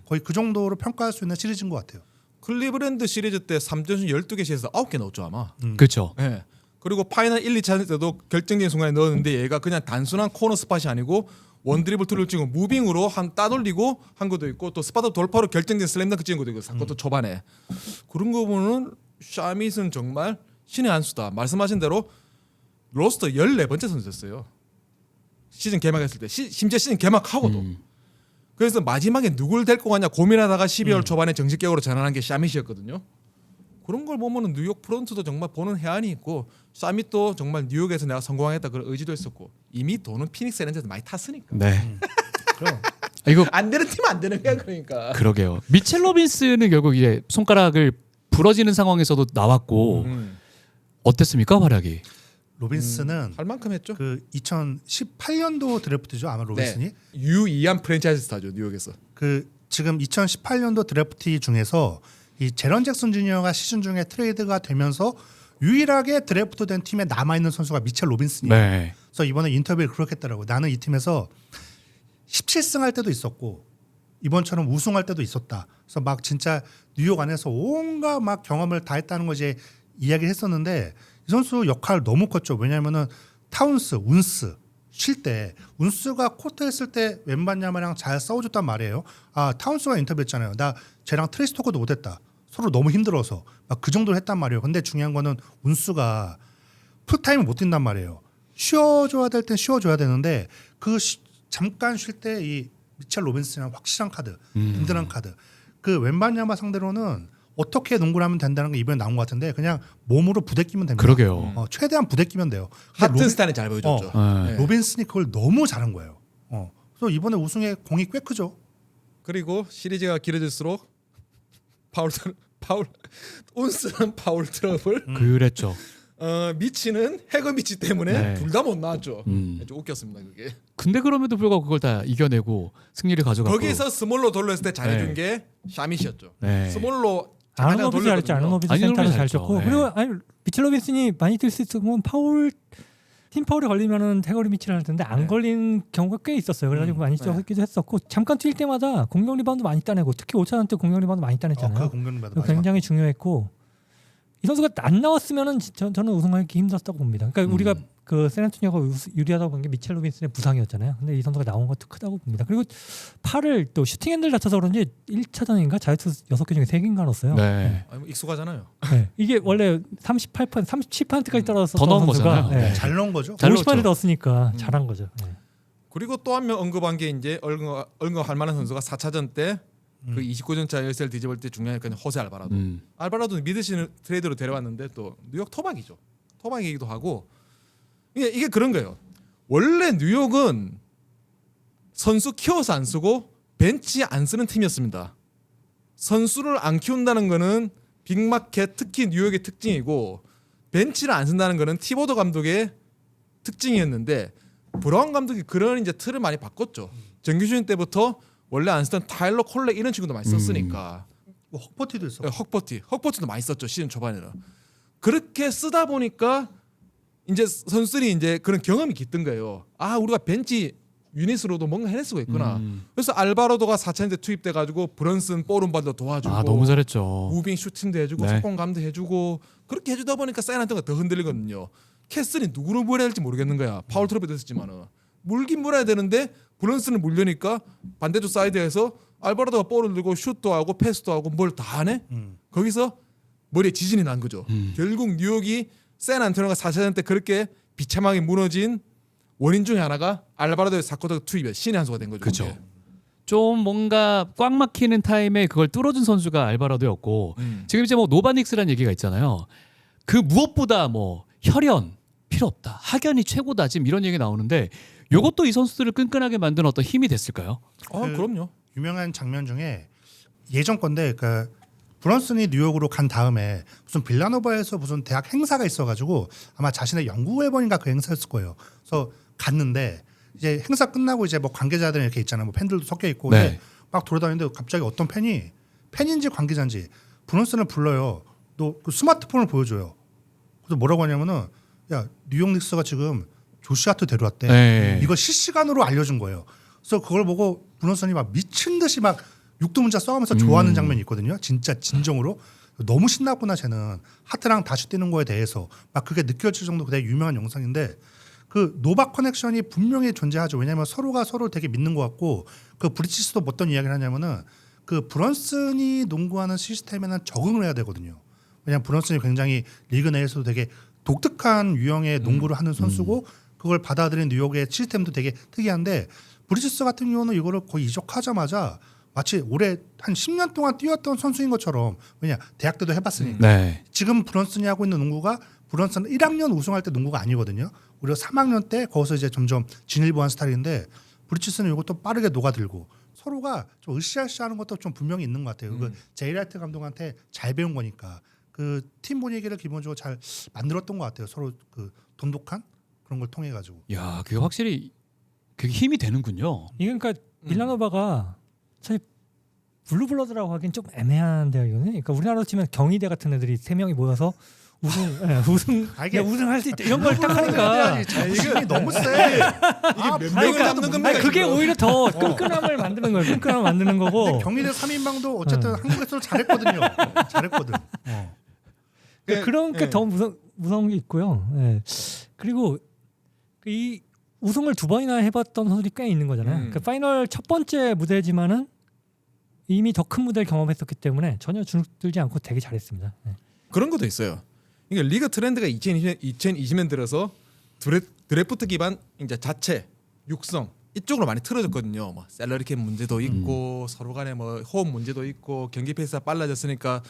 거의 그 정도로 평가할 수 있는 시리즈인 것 같아요. 클리브랜드 시리즈 때 3점슛 12개 시에서 9개 넣었죠 아마. 그렇죠. 네. 그리고 파이널 1, 2차 때도 결정적인 순간에 넣었는데 얘가 그냥 단순한 코너 스팟이 아니고 원드리블 툴을 찍고 무빙으로 한 따돌리고 한 것도 있고 또 스팟업 돌파로 결정적인 슬램덩크 찍은 것도 있고 사건도 초반에 그런 거 보면 샤밋은 정말 신의 한 수다. 말씀하신 대로 로스터 14번째 선수였어요. 시즌 개막했을 때 심지어 시즌 개막하고도 그래서 마지막에 누굴 데리고 가냐 고민하다가 12월 초반에 정식 계약으로 전환한 게 샤밋이었거든요. 그런 걸 보면은 뉴욕 프런트도 정말 보는 해안이 있고 샤밋도 정말 뉴욕에서 내가 성공하겠다 그런 의지도 했었고 이미 돈은 피닉스 에렌즈에서 많이 탔으니까. 네. 그럼 이거 안 되는 팀은 안 되는 거야 그러니까. 그러게요. 미첼 로빈스는 결국 이제 손가락을 부러지는 상황에서도 나왔고 어땠습니까 활약이? 로빈슨은 할 만큼 했죠. 그 2018년도 드래프트죠 아마 로빈슨이. 네. 유이안 프랜차이즈 스타죠 뉴욕에서. 그 지금 2018년도 드래프트 중에서 이 제런 잭슨 주니어가 시즌 중에 트레이드가 되면서 유일하게 드래프트된 팀에 남아 있는 선수가 미첼 로빈슨이에요. 네. 그래서 이번에 인터뷰를 그렇게 했더라고. 나는 이 팀에서 17승 할 때도 있었고 이번처럼 우승할 때도 있었다. 그래서 막 진짜 뉴욕 안에서 온갖 막 경험을 다 했다는 거 이제 이야기를 했었는데 이 선수 역할 너무 컸죠. 왜냐하면은 타운스, 운스 쉴 때 운스가 코트에 있을 때 웬반야마랑 잘 싸워줬단 말이에요. 아 타운스가 인터뷰했잖아요. 나 쟤랑 트레이스 토커도 못했다. 서로 너무 힘들어서 막 그 정도로 했단 말이에요. 근데 중요한 거는 운스가 풀타임을 못 뛴단 말이에요. 쉬어줘야 될 땐 쉬어줘야 되는데 잠깐 쉴 때 이 미첼 로빈슨이랑 확실한 카드, 든든한 카드. 그 웬반야마 상대로는 어떻게 농구를 하면 된다는 게 이번에 나온 것 같은데 그냥 몸으로 부대끼면 됩니다. 그러게요. 최대한 부대끼면 돼요. 근데 하튼스타인이 잘 보여줬죠. 네. 네. 로빈슨이 그걸 너무 잘한 거예요. 그래서 이번에 우승에 공이 꽤 크죠. 그리고 시리즈가 길어질수록 파울 온스는 파울 트러블, 그랬죠. 미치는 해거 미치 때문에 네. 둘 다 못 나왔죠. 음. 좀 웃겼습니다 그게. 근데 그럼에도 불구하고 그걸 다 이겨내고 승리를 가져갔고. 거기서 스몰로 돌렸을 때 잘해준 네. 게 샤밋이었죠. 네. 스몰로 아노노비스 잘했죠. 아노노비스 아노노비스 센터를 잘 잘했죠. 쳤고 네. 그리고 아니 미첼 로빈슨이 많이 뛸 수 있으면 팀 파울에 걸리면은 태거리 미치를 할 텐데 안 네. 걸린 경우가 꽤 있었어요. 그래가지고 많이 뛰기도 했었고 잠깐 뛸 때마다 공격 리바운드 많이 따내고 특히 5차전 때 공격 리바운드 많이 따냈잖아요. 그 공격은 그거 굉장히 중요했고 이 선수가 안 나왔으면은 저는 우승하기 힘들었다고 봅니다. 그러니까 우리가 그 샌안토니오가 유리하다고 본 게 미첼 로빈슨의 부상이었잖아요. 근데 이 선수가 나온 것도 크다고 봅니다. 그리고 팔을 또 슈팅 핸들 다쳐서 그런지 1차전인가 자유투 6개 중에 3개인가 넣었어요. 네. 아니, 뭐 익숙하잖아요. 네. 이게 원래 38%, 37%까지 떨어졌었던 더 넣은 선수가 거잖아요. 네. 잘 넣은 거죠. 잘 50발을 넣었죠. 넣었으니까 잘한 거죠. 네. 그리고 또 한 명 언급한 게 이제 얼거할 만한 선수가 4차전 때 그 29점차 열세를 뒤집을 때 중요했거든요. 호세 알바라도. 알바라도는 미드시는 트레이드로 데려왔는데 또 뉴욕 토막이죠. 토막이기도 하고 이게 그런 거예요. 원래 뉴욕은 선수 키워서 안 쓰고 벤치 안 쓰는 팀이었습니다. 선수를 안 키운다는 거는 빅마켓 특히 뉴욕의 특징이고 벤치를 안 쓴다는 거는 티보더 감독의 특징이었는데 브라운 감독이 그런 이제 틀을 많이 바꿨죠. 정규 시즌 때부터 원래 안 쓰던 타일러 콜렉 이런 친구도 많이 썼으니까 뭐 헉버티도 있어. 헉버티도 많이 썼죠 시즌 초반에는. 그렇게 쓰다 보니까 이제 선수들이 이제 그런 경험이 깃든 거예요. 아 우리가 벤치 유닛으로도 뭔가 해낼 수가 있구나. 그래서 알바로도가 4차전에 투입돼 가지고 브런슨 볼음반도 도와주고 아 너무 잘했죠. 무빙 슈팅도 해주고 네. 속공감도 해주고 그렇게 해주다 보니까 사인한테가 더 흔들리거든요. 캐슬이 누구를 물어야 될지 모르겠는 거야. 파울 트러블 됐었지만은 물긴 물어야 되는데 브런슨을 물려니까 반대쪽 사이드에서 알바로도가 볼을 들고 슛도 하고 패스도 하고 뭘 다 하네. 거기서 머리에 지진이 난 거죠. 결국 뉴욕이 샌안토니오가 4차전 때 그렇게 비참하게 무너진 원인 중에 하나가 알바라도의 사코다 투입이야. 신의 한 수가 된 거죠. 그쵸. 그게. 좀 뭔가 꽉 막히는 타임에 그걸 뚫어준 선수가 알바라도였고 지금 이제 뭐 노바닉스라는 얘기가 있잖아요. 그 무엇보다 뭐 혈연 필요 없다. 학연이 최고다. 지금 이런 얘기 나오는데 요것도 이 선수들을 끈끈하게 만든 어떤 힘이 됐을까요? 그럼요. 유명한 장면 중에 예전 건데 그러니까 브런슨이 뉴욕으로 간 다음에 무슨 빌라노바에서 무슨 대학 행사가 있어가지고 아마 자신의 연구 앨범인가 그 행사였을 거예요. 그래서 갔는데 이제 행사 끝나고 이제 뭐 관계자들 이렇게 있잖아요. 뭐 팬들도 섞여 있고 네. 근데 막 돌아다니는데 갑자기 어떤 팬인지 관계자인지 브런슨을 불러요. 또 그 스마트폰을 보여줘요. 그래서 뭐라고 하냐면은 야 뉴욕 닉스가 지금 조시 하트 데려왔대. 네. 이거 실시간으로 알려준 거예요. 그래서 그걸 보고 브런슨이 막 미친 듯이 막 육두문자 써가면서 좋아하는 장면이 있거든요. 진짜 진정으로 너무 신났구나 쟤는 하트랑 다시 뛰는 거에 대해서 막 그게 느껴질 정도 되게 유명한 영상인데 그 노바 커넥션이 분명히 존재하죠. 왜냐하면 서로가 서로를 되게 믿는 것 같고 그 브리치스도 어떤 이야기를 하냐면은 그 브런슨이 농구하는 시스템에는 적응을 해야 되거든요. 왜냐하면 브런슨이 굉장히 리그 내에서도 되게 독특한 유형의 농구를 하는 선수고 그걸 받아들인 뉴욕의 시스템도 되게 특이한데 브리치스 같은 경우는 이거를 거의 이적하자마자 마치 올해 한 10년 동안 뛰었던 선수인 것처럼 왜냐 대학 때도 해봤으니까 네. 지금 브런슨이 하고 있는 농구가 브런슨은 1학년 우승할 때 농구가 아니거든요. 오히려 3학년 때 거기서 이제 점점 진일보한 스타일인데 브리치스는 이것도 빠르게 녹아들고 서로가 좀 으쌰으쌰하는 것도 좀 분명히 있는 것 같아요. 그 제이라이트 감독한테 잘 배운 거니까 그 팀 분위기를 기본적으로 잘 만들었던 것 같아요. 서로 그 돈독한 그런 걸 통해 가지고. 야, 그게 확실히 그게 힘이 되는군요. 이게 그러니까 빌라노바가 사실 블루블러드라고 하긴 좀 애매한데요, 이거는. 그러니까 우리나라로 치면 경희대 같은 애들이 3명이 모여서 우승할 수 있다 이런 걸 딱 하니까 자신이 너무 세. 몇 명을 잡는 겁니까? 그게 지금? 오히려 더 끈끈함을 만드는 거예요. 끈끈함을 만드는 거고. 근데 경희대 3인방도 어쨌든 한국에서 잘했거든요. 잘했거든. 그러니까 그런 게 더 무서운 게 있고요. 예. 그리고 이 우승을 2번이나 해봤던 선수들이 꽤 있는 거잖아요. 그 파이널 첫 번째 무대지만은 이미 더 큰 무대를 경험했었기 때문에 전혀 주눅들지 않고 되게 잘했습니다. 예. 그런 것도 있어요. 그러니까 리그 트렌드가 2020년 들어서 드래프트 기반 이제 자체 육성 이쪽으로 많이 틀어졌거든요. 뭐 셀러리캡 문제도 있고 서로 간에 뭐 호흡 문제도 있고 경기 페이스가 빨라졌으니까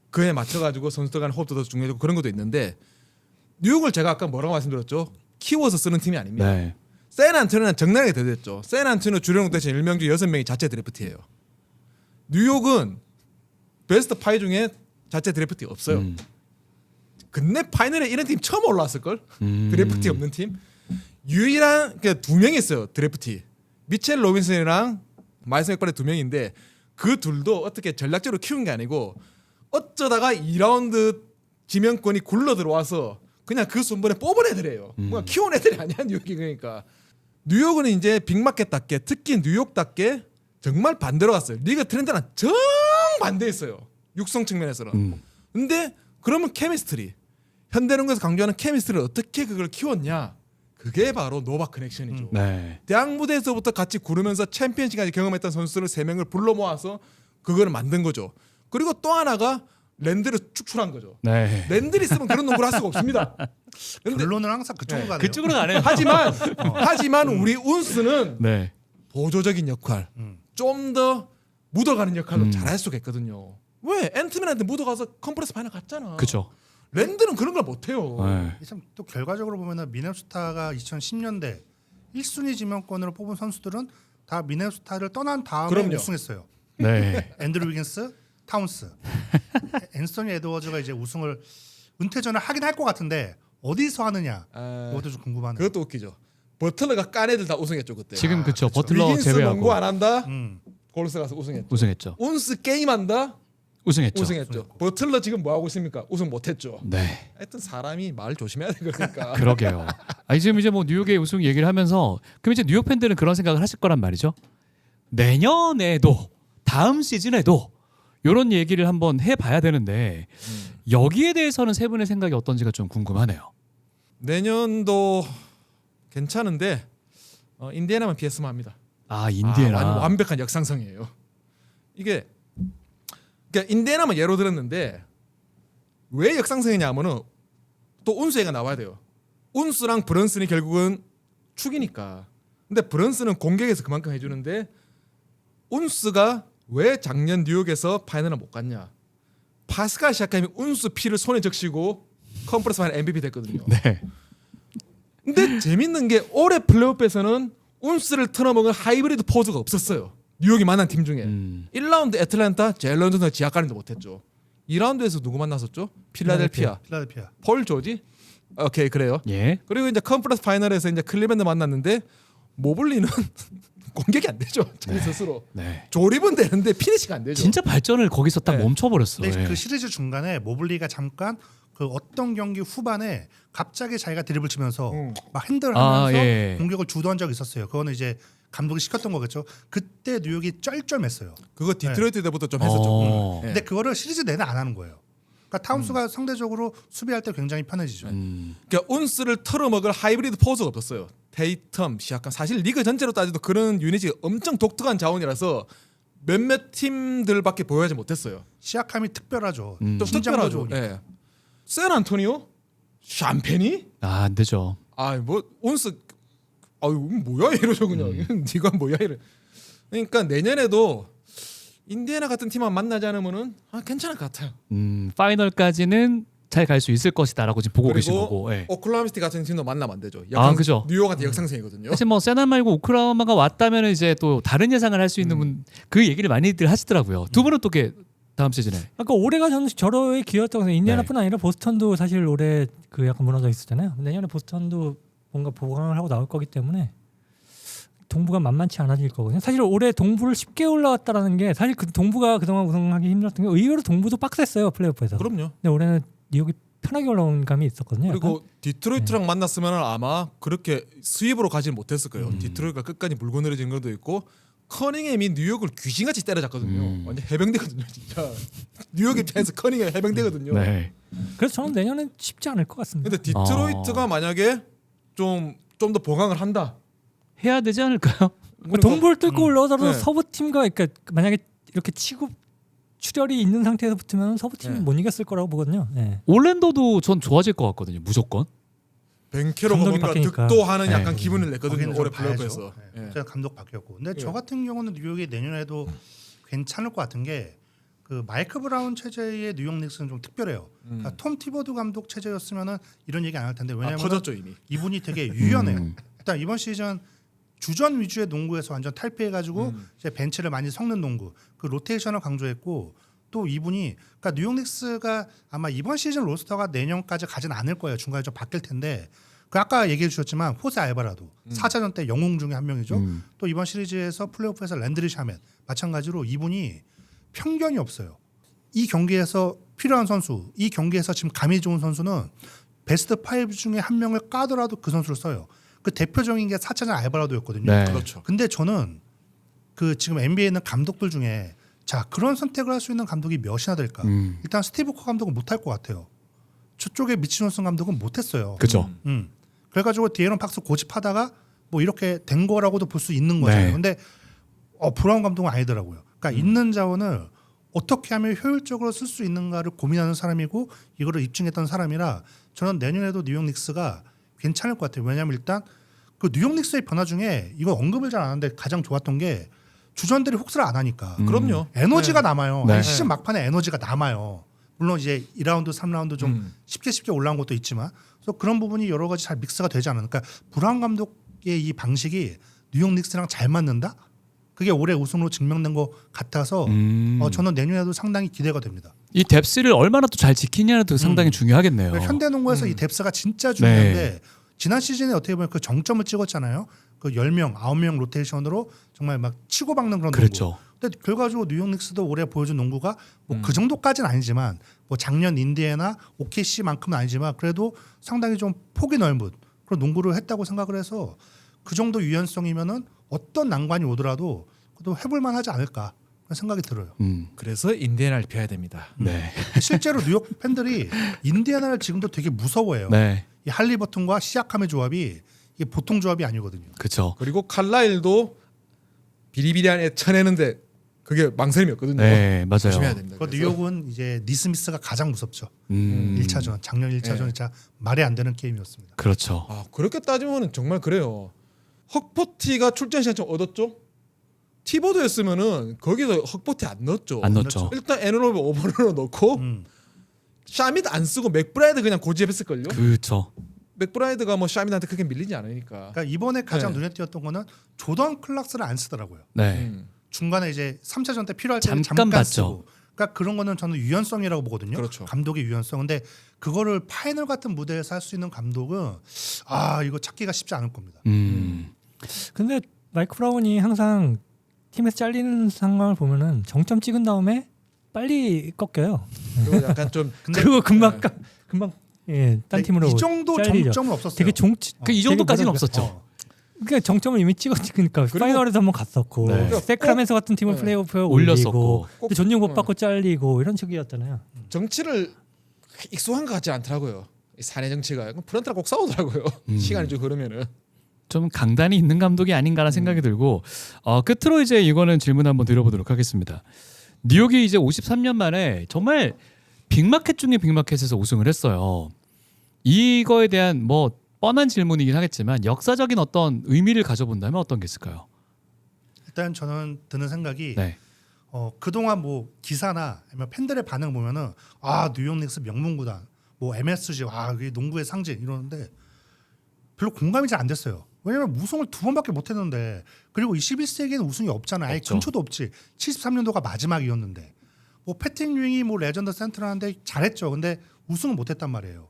그에 맞춰 가지고 선수들 간 호흡도 더 중요하고 그런 것도 있는데 뉴욕을 제가 아까 뭐라고 말씀드렸죠? 키워서 쓰는 팀이 아닙니다. 네. 샌안토니오는 정나게 대됐죠. 샌안토니오 주력 대신 1명 중 6명이 자체 드래프트예요. 뉴욕은 베스트 5 중에 자체 드래프트 없어요. 근데 파이널에 이런 팀 처음 올라왔을 걸. 드래프트 없는 팀. 유일한 그러니까 2명이 있어요. 드래프트. 미첼 로빈슨이랑 마이스 맥발의 2명인데 그 둘도 어떻게 전략적으로 키운 게 아니고 어쩌다가 2라운드 지명권이 굴러 들어와서 그냥 그 순번에 뽑은 애들이에요. 뭔가 키운 애들이 아니야 뉴욕이. 그러니까 뉴욕은 이제 빅마켓답게 특히 뉴욕답게 정말 반대로 갔어요. 리그 트렌드랑 정 반대했어요. 육성 측면에서는. 근데 그러면 케미스트리 현대농구에서 강조하는 케미스트리를 어떻게 그걸 키웠냐? 그게 바로 노바 커넥션이죠. 네. 대학 무대에서부터 같이 구르면서 챔피언십까지 경험했던 선수들 3명을 불러 모아서 그걸 만든 거죠. 그리고 또 하나가 랜드를 축출한 거죠. 네. 랜드를 있으면 그런 농구를 할 수가 없습니다. 근데 결론은 항상 그쪽으로 가네요. 그쪽으로 가네요. 하지만 우리 운스는 네. 보조적인 역할, 좀 더 묻어가는 역할로 잘할 수가 있거든요. 왜? 앤트맨한테 묻어가서 컨퍼런스 파이널 갔잖아. 그렇죠. 랜드는 그런 걸 못해요. 네. 참 또 결과적으로 보면은 미네소타가 2010년대 1순위 지명권으로 뽑은 선수들은 다 미네소타를 떠난 다음에 그럼요. 우승했어요. 네. 앤드루 위긴스, 타운스, 앤서니 에드워즈가 이제 우승을 은퇴전을 하긴 할 것 같은데 어디서 하느냐 이것도 좀 궁금하네요. 그것도 웃기죠. 버틀러가 깐 애들 다 우승했죠 그때. 지금 그쵸. 버틀러 위긴스 제외하고 농구 안 한다. 음. 골스 가서 우승했죠. 우승했죠. 운스 게임한다. 우승했죠. 우승했죠. 버틀러 지금 뭐 하고 있습니까? 우승 못했죠. 네. 하여튼 사람이 말 조심해야 돼 그러니까. 그러게요. 아니 지금 이제 뭐 뉴욕의 우승 얘기를 하면서 그럼 이제 뉴욕 팬들은 그런 생각을 하실 거란 말이죠. 내년에도 다음 시즌에도 이런 얘기를 한번 해봐야 되는데 여기에 대해서는 세 분의 생각이 어떤지가 좀 궁금하네요. 내년도 괜찮은데 인디애나만 피했으면 합니다. 아 인디애나. 완벽한 역상성이에요. 이게 그러니까 인디애나만 예로 들었는데 왜 역상성이냐면은 또 운수 얘가 나와야 돼요. 운수랑 브런슨이 결국은 축이니까. 근데 브런슨은 공격에서 그만큼 해주는데 운수가 왜 작년 뉴욕에서 파이널을 못 갔냐? 파스칼 시아캄이 운수 피를 손에 적시고 컨퍼런스 파이널 MVP 됐거든요. 네. 근데 재밌는 게 올해 플레이오프에서는 운스를 틀어먹은 하이브리드 포즈가 없었어요. 뉴욕이 만난 팀 중에 1라운드 애틀랜타 제일런 존슨과 지하까리도 못했죠. 2라운드에서 누구 만났었죠? 필라델피아. 폴 조지? 오케이 그래요. 예. 그리고 이제 컨퍼런스 파이널에서 이제 클리밴드 만났는데 모블리는 공격이 안 되죠. 자기 스스로. 네. 조립은 되는데 피니시가 안 되죠. 진짜 발전을 거기서 딱 네. 멈춰버렸어. 근데 예. 그 시리즈 중간에 모블리가 잠깐 그 어떤 경기 후반에 갑자기 자기가 드리블 치면서 막 핸들하면서 예. 공격을 주도한 적이 있었어요. 그거는 이제 감독이 시켰던 거겠죠. 그때 뉴욕이 쩔쩔맸어요. 그거 디트로이트 때부터 좀 했었죠. 어. 네. 근데 그거를 시리즈 내내 안 하는 거예요. 그러니까 타운스가 상대적으로 수비할 때 굉장히 편해지죠. 그러니까 운스를 털어먹을 하이브리드 포즈가 없었어요. 테이텀, 시아캄 사실 리그 전체로 따져도 그런 유닛이 엄청 독특한 자원이라서 몇몇 팀들밖에 보여하지 못했어요. 시아캄이 특별하죠. 좀 신장도 특별하죠. 좋으니까. 예. 샌안토니오? 샴페니? 아, 안 되죠. 뭐 운스 아유 뭐야 이러죠 그냥. 네가 뭐야 이래. 그러니까 내년에도 인디애나 같은 팀만 만나지 않으면은 괜찮을 것 같아요. 파이널까지는 잘 갈 수 있을 것이다라고 지금 보고 계신 그리고 거고. 예. 오클라호마 시티 같은 팀도 만나면 안 되죠. 그죠. 뉴욕한테 역상승이거든요. 사실 뭐 세나 말고 오클라호마가 왔다면 이제 또 다른 예상을 할 수 있는 분 그 얘기를 많이들 하시더라고요. 두 분은 또 이렇게 다음 시즌에 아까 올해가 저는 저로의 기회였다고 해서 인디애나뿐 아니라 보스턴도 사실 올해 그 약간 무너져 있었잖아요. 내년에 보스턴도 뭔가 보강을 하고 나올 거기 때문에 동부가 만만치 않아질 거거든요. 사실 올해 동부를 쉽게 올라왔다라는 게 사실 그 동부가 그동안 우승하기 힘들었던 게 의외로 동부도 빡셌어요 플레이오프에서. 그럼요. 근데 올해는 뉴욕이 편하게 올라온 감이 있었거든요. 그리고 약간. 디트로이트랑 만났으면 아마 그렇게 스윕으로 가지는 못했을 거예요. 디트로이트가 끝까지 물고 내려진 것도 있고 커닝햄이 뉴욕을 귀신같이 때려잡거든요. 완전 해병대거든요, 진짜. 뉴욕 입장에서 커닝햄 해병대거든요. 네. 그래서 저는 내년엔 쉽지 않을 것 같습니다. 근데 디트로이트가 만약에 좀 더 보강을 한다. 해야 되지 않을까요? 뭐 동부를 뚫고 올라오더라도 네. 서부 팀과 그러니까 만약에 이렇게 치고 출혈이 있는 상태에서 붙으면 서부 팀이 네. 못 이겼을 거라고 보거든요. 네. 올랜도도 전 좋아질 것 같거든요. 무조건. 벤케로가 감독이 뭔가 바뀌니까. 득도하는 네. 약간 기분을 냈거든요. 거기는 좀 올해 봐야죠. 플레이오프에서. 네. 예. 제가 감독 바뀌었고. 근데 예. 저 같은 경우는 뉴욕이 내년에도 괜찮을 것 같은 게 그 마이크 브라운 체제의 뉴욕 닉스는 좀 특별해요. 그러니까 톰 티버드 감독 체제였으면은 이런 얘기 안 할 텐데 왜냐면 커졌죠 이미. 이분이 되게 유연해요. 일단 이번 시즌 주전 위주의 농구에서 완전 탈피해가지고 이제 벤치를 많이 섞는 농구, 그 로테이션을 강조했고 또 이분이 그러니까 뉴욕 닉스가 아마 이번 시즌 로스터가 내년까지 가진 않을 거예요. 중간에 좀 바뀔 텐데 그 아까 얘기해 주셨지만 호세 알바라도 4차전 때 영웅 중에 한 명이죠. 또 이번 시리즈에서 플레이오프에서 랜드리 샤멧 마찬가지로 이분이 편견이 없어요. 이 경기에서 필요한 선수, 이 경기에서 지금 감이 좋은 선수는 베스트 5 중에 한 명을 까더라도 그 선수를 써요. 그 대표적인 게 4차전 알바라도였거든요. 네. 그렇죠. 근데 저는 그 지금 NBA에 있는 감독들 중에 자 그런 선택을 할 수 있는 감독이 몇이나 될까? 일단 스티브 커 감독은 못할 것 같아요. 저쪽에 미치 존슨 감독은 못했어요. 그죠. 그래가지고 디에런 팍스 고집하다가 뭐 이렇게 된 거라고도 볼 수 있는 거잖아요. 네. 근데 브라운 감독은 아니더라고요. 그러니까 있는 자원을 어떻게 하면 효율적으로 쓸 수 있는가를 고민하는 사람이고 이거를 입증했던 사람이라 저는 내년에도 뉴욕 닉스가 괜찮을 것 같아요. 왜냐하면 일단 그 뉴욕 닉스의 변화 중에 이거 언급을 잘 안 하는데 가장 좋았던 게 주전들이 혹사를 안 하니까 그럼요. 에너지가 남아요. 네. 아니, 시즌 막판에 에너지가 남아요. 물론 이제 2라운드, 3라운드 좀 쉽게 올라온 것도 있지만 그래서 그런 부분이 여러 가지 잘 믹스가 되지 않으니까 브라운 감독의 이 방식이 뉴욕 닉스랑 잘 맞는다? 그게 올해 우승으로 증명된 것 같아서 저는 내년에도 상당히 기대가 됩니다. 이 뎁스를 얼마나 또 잘 지키냐도 상당히 중요하겠네요. 그러니까 현대농구에서 이 뎁스가 진짜 중요한데 지난 시즌에 어떻게 보면 그 정점을 찍었잖아요. 그 10명, 9명 로테이션으로 정말 막 치고박는 그런 그렇죠. 농구. 근데 결과적으로 뉴욕 닉스도 올해 보여준 농구가 뭐 그 정도까지는 아니지만 뭐 작년 인디애나 OKC만큼은 아니지만 그래도 상당히 좀 폭이 넓은 그런 농구를 했다고 생각을 해서 그 정도 유연성이면은 어떤 난관이 오더라도 그래도 해볼만 하지 않을까 그런 생각이 들어요. 그래서 인디애나를 펴야 됩니다. 네. 실제로 뉴욕 팬들이 인디애나를 지금도 되게 무서워해요. 네. 이 할리버튼과 시아캄의 조합이 이게 보통 조합이 아니거든요. 그렇죠. 그리고 칼라일도 비리비리한 애 쳐내는데 그게 망설임이 없거든요. 네, 맞아요. 조심해야 됩니다. 그 그래서 뉴욕은 이제 니스미스가 가장 무섭죠. 1차전. 1차전 작년 1차전 네. 진짜 말이 안 되는 게임이었습니다. 그렇죠. 그렇게 따지면 정말 그래요. 헉포티가 출전 시간 좀 얻었죠. 티보드였으면은 거기서 헉포티 안 넣었죠. 안 넣었죠. 일단 에너로브 오버로 넣고 샤밋 안 쓰고 맥브라이드 그냥 고집했을걸요. 그렇죠. 맥브라이드가 뭐 샤밋한테 크게 밀리지 않으니까. 그러니까 이번에 가장 네. 눈에 띄었던 거는 조던 클락스를 안 쓰더라고요. 네. 중간에 이제 3차전 때 필요할 때 잠깐 잠깐 봤죠. 쓰고. 그러니까 그런 거는 저는 유연성이라고 보거든요. 그렇죠. 감독의 유연성. 근데 그거를 파이널 같은 무대에서 할 수 있는 감독은 이거 찾기가 쉽지 않을 겁니다. 근데 마이크 브라운이 항상 팀에서 잘리는 상황을 보면은 정점 찍은 다음에 빨리 꺾여요. 그리고 약간 좀 그리고 금방 딴 팀으로 이 정도 잘리죠. 정점은 없었어요. 되게 이 정도까지는 되게 없었죠. 그러니까 정점을 이미 찍었으니까 파이널에서 한번 갔었고 네. 세크라멘토 같은 팀을 플레이오프에 올렸었고. 올리고 근데 존중 못 받고 잘리고 이런 식이었잖아요. 정치를 익숙한 것 같지 않더라고요. 이 사내 정치가 프런트랑 꼭 싸우더라고요. 시간이 좀 흐르면은. 좀 강단이 있는 감독이 아닌가라는 생각이 들고 끝으로 이제 이거는 질문 한번 드려보도록 하겠습니다. 뉴욕이 이제 53년 만에 정말 빅마켓 중에 빅마켓에서 우승을 했어요. 이거에 대한 뭐 뻔한 질문이긴 하겠지만 역사적인 어떤 의미를 가져본다면 어떤 게 있을까요? 일단 저는 드는 생각이 네. 그동안 뭐 기사나 아니면 팬들의 반응 보면은 뉴욕 닉스 명문구단 뭐 MSG 이게 농구의 상징 이러는데 별로 공감이 잘 안 됐어요. 왜냐면 우승을 2번밖에 못 했는데 그리고 21세기에는 우승이 없잖아요. 아예 없죠. 근처도 없지. 73년도가 마지막이었는데 뭐 패틱 윙이 뭐 레전드 센터라는데 잘했죠. 근데 우승은 못 했단 말이에요.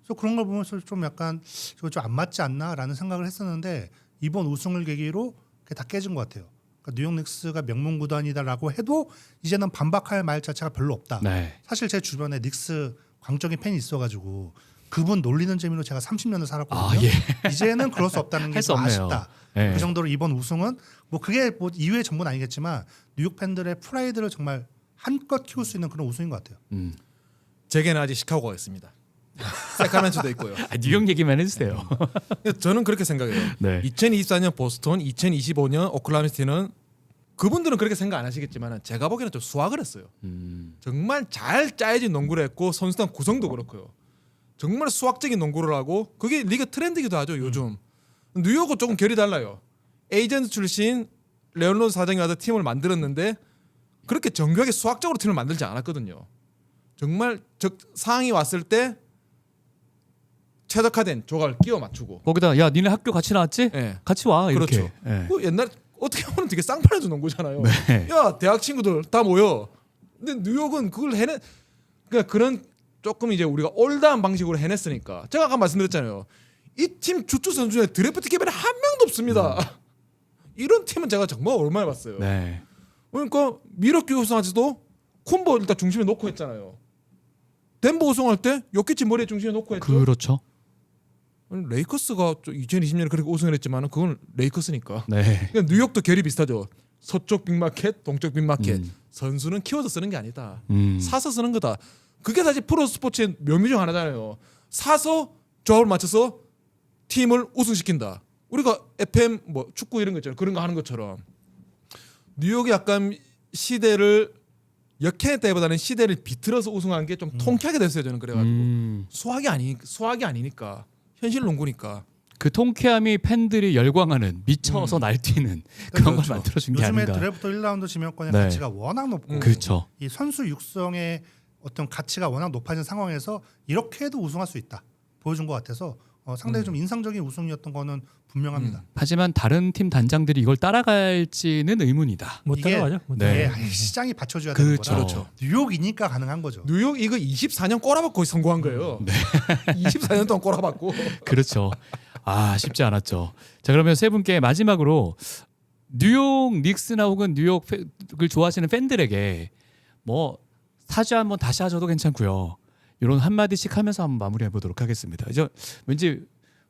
그래서 그런 걸 보면서 좀 약간 저거 좀 안 맞지 않나라는 생각을 했었는데 이번 우승을 계기로 그게 다 깨진 것 같아요. 그러니까 뉴욕 닉스가 명문 구단이다라고 해도 이제는 반박할 말 자체가 별로 없다. 네. 사실 제 주변에 닉스 광적인 팬이 있어가지고 그분 놀리는 재미로 제가 30년을 살았거든요. 아, 예. 이제는 그럴 수 없다는 게 할 수 좀 없네요. 아쉽다. 예. 그 정도로 이번 우승은 뭐 그게 뭐 이유의 전부는 아니겠지만 뉴욕 팬들의 프라이드를 정말 한껏 키울 수 있는 그런 우승인 것 같아요. 제게는 아직 시카고가 있습니다. 세카멘토도 있고요. 뉴욕 얘기만 해주세요. 저는 그렇게 생각해요. 네. 2024년 보스턴, 2025년 오클라호마 시티는 그분들은 그렇게 생각 안 하시겠지만 제가 보기에는 좀 수학을 했어요. 정말 잘 짜여진 농구를 했고 선수단 구성도 그렇고요. 정말 수학적인 농구를 하고 그게 리그 트렌드이기도 하죠 요즘. 뉴욕은 조금 결이 달라요. 에이전트 출신 레올로드 사장이 와서 팀을 만들었는데 그렇게 정교하게 수학적으로 팀을 만들지 않았거든요. 정말 상황이 왔을 때 최적화된 조각을 끼워 맞추고. 거기다 야 니네 학교 같이 나왔지? 예. 같이 와 이렇게. 그렇죠. 예. 그 옛날 어떻게 보면 되게 쌍판에도 농구잖아요. 네. 야 대학 친구들 다 모여. 근데 뉴욕은 그걸 그러니까 그런 조금 이제 우리가 올드한 방식으로 해냈으니까 제가 아까 말씀드렸잖아요. 이 팀 주축 선수 중에 드래프트 개발이 한 명도 없습니다. 이런 팀은 제가 정말 오랜만에 봤어요. 네. 그러니까 미러키 우승하지도 쿤보 일단 중심에 놓고 했잖아요. 덴버 우승할 때 요키치 머리에 중심에 놓고 했죠. 그렇죠. 레이커스가 2020년에 그렇게 우승을 했지만 그건 레이커스니까. 네. 그러니까 뉴욕도 결이 비슷하죠. 서쪽 빅마켓, 동쪽 빅마켓. 선수는 키워서 쓰는 게 아니다. 사서 쓰는 거다. 그게 사실 프로 스포츠의 묘미 중 하나잖아요. 사서 조합을 맞춰서 팀을 우승시킨다. 우리가 FM 뭐 축구 이런 거 있잖아요. 그런 거 하는 것처럼 뉴욕이 약간 시대를 역행 때보다는 시대를 비틀어서 우승한 게 좀 통쾌하게 됐어요. 저는 그래가지고 수학이 아니니까 현실 농구니까. 그 통쾌함이 팬들이 열광하는 미쳐서 날뛰는 그런 걸 그렇죠. 만들어준 게 요즘에 아닌가. 드래프트 1라운드 지명권의 네. 가치가 워낙 높고 그렇죠. 이 선수 육성의 어떤 가치가 워낙 높아진 상황에서 이렇게 해도 우승할 수 있다 보여준 것 같아서 상당히 좀 인상적인 우승이었던 거는 분명합니다. 하지만 다른 팀 단장들이 이걸 따라갈지는 의문이다. 못 이게- 따라가죠. 못 네. 따라가죠. 시장이 받쳐줘야 되는 그렇죠. 거라 그렇죠. 뉴욕이니까 가능한 거죠. 뉴욕 이거 24년 꼬라박고 성공한 거예요. 24년 동안 꼬라박고. 그렇죠. 아 쉽지 않았죠. 자 그러면 세 분께 마지막으로 뉴욕 닉스나 혹은 뉴욕을 좋아하시는 팬들에게 뭐 사죄 한번 다시 하셔도 괜찮고요. 이런 한 마디씩 하면서 한번 마무리해 보도록 하겠습니다. 이제 왠지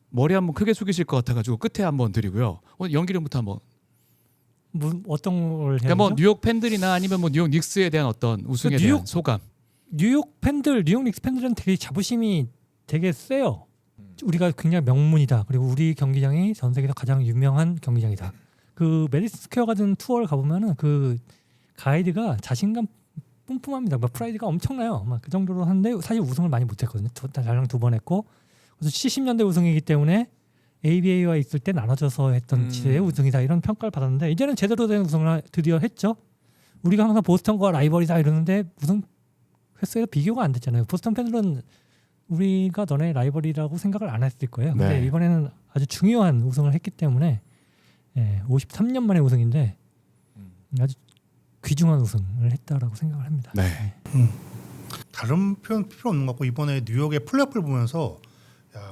머리 한번 크게 숙이실 것 같아가지고 끝에 한번 드리고요. 오늘 연기령부터 한번. 어떤 걸 해야 그러니까 뭐 되죠? 뉴욕 팬들이나 아니면 뭐 뉴욕 닉스에 대한 어떤 우승에 뉴욕- 대한 소감. 뉴욕 닉스 팬들은 되게 자부심이 되게 세요. 우리가 굉장히 명문이다. 그리고 우리 경기장이 전 세계에서 가장 유명한 경기장이다. 그 메디슨 스퀘어 가든 투어를 가보면은 그 가이드가 자신감 뿜뿜합니다. 막 프라이드가 엄청나요. 막 그 정도로 하는데 사실 우승을 많이 못했거든요. 달랑 2번 했고 그래서 70년대 우승이기 때문에 ABA와 있을 때 나눠져서 했던 시대의 우승이다 이런 평가를 받았는데 이제는 제대로 된 우승을 드디어 했죠. 우리가 항상 보스턴과 라이벌이다 이러는데 우승 횟수에서 비교가 안 됐잖아요. 보스턴 팬들은 우리가 너네 라이벌이라고 생각을 안 했을 거예요. 근데 네. 이번에는 아주 중요한 우승을 했기 때문에 53년 만에 우승인데 아주 귀중한 우승을 했다라고 생각을 합니다. 네. 다른 표현 필요 없는 것 같고 이번에 뉴욕의 플레이오프를 보면서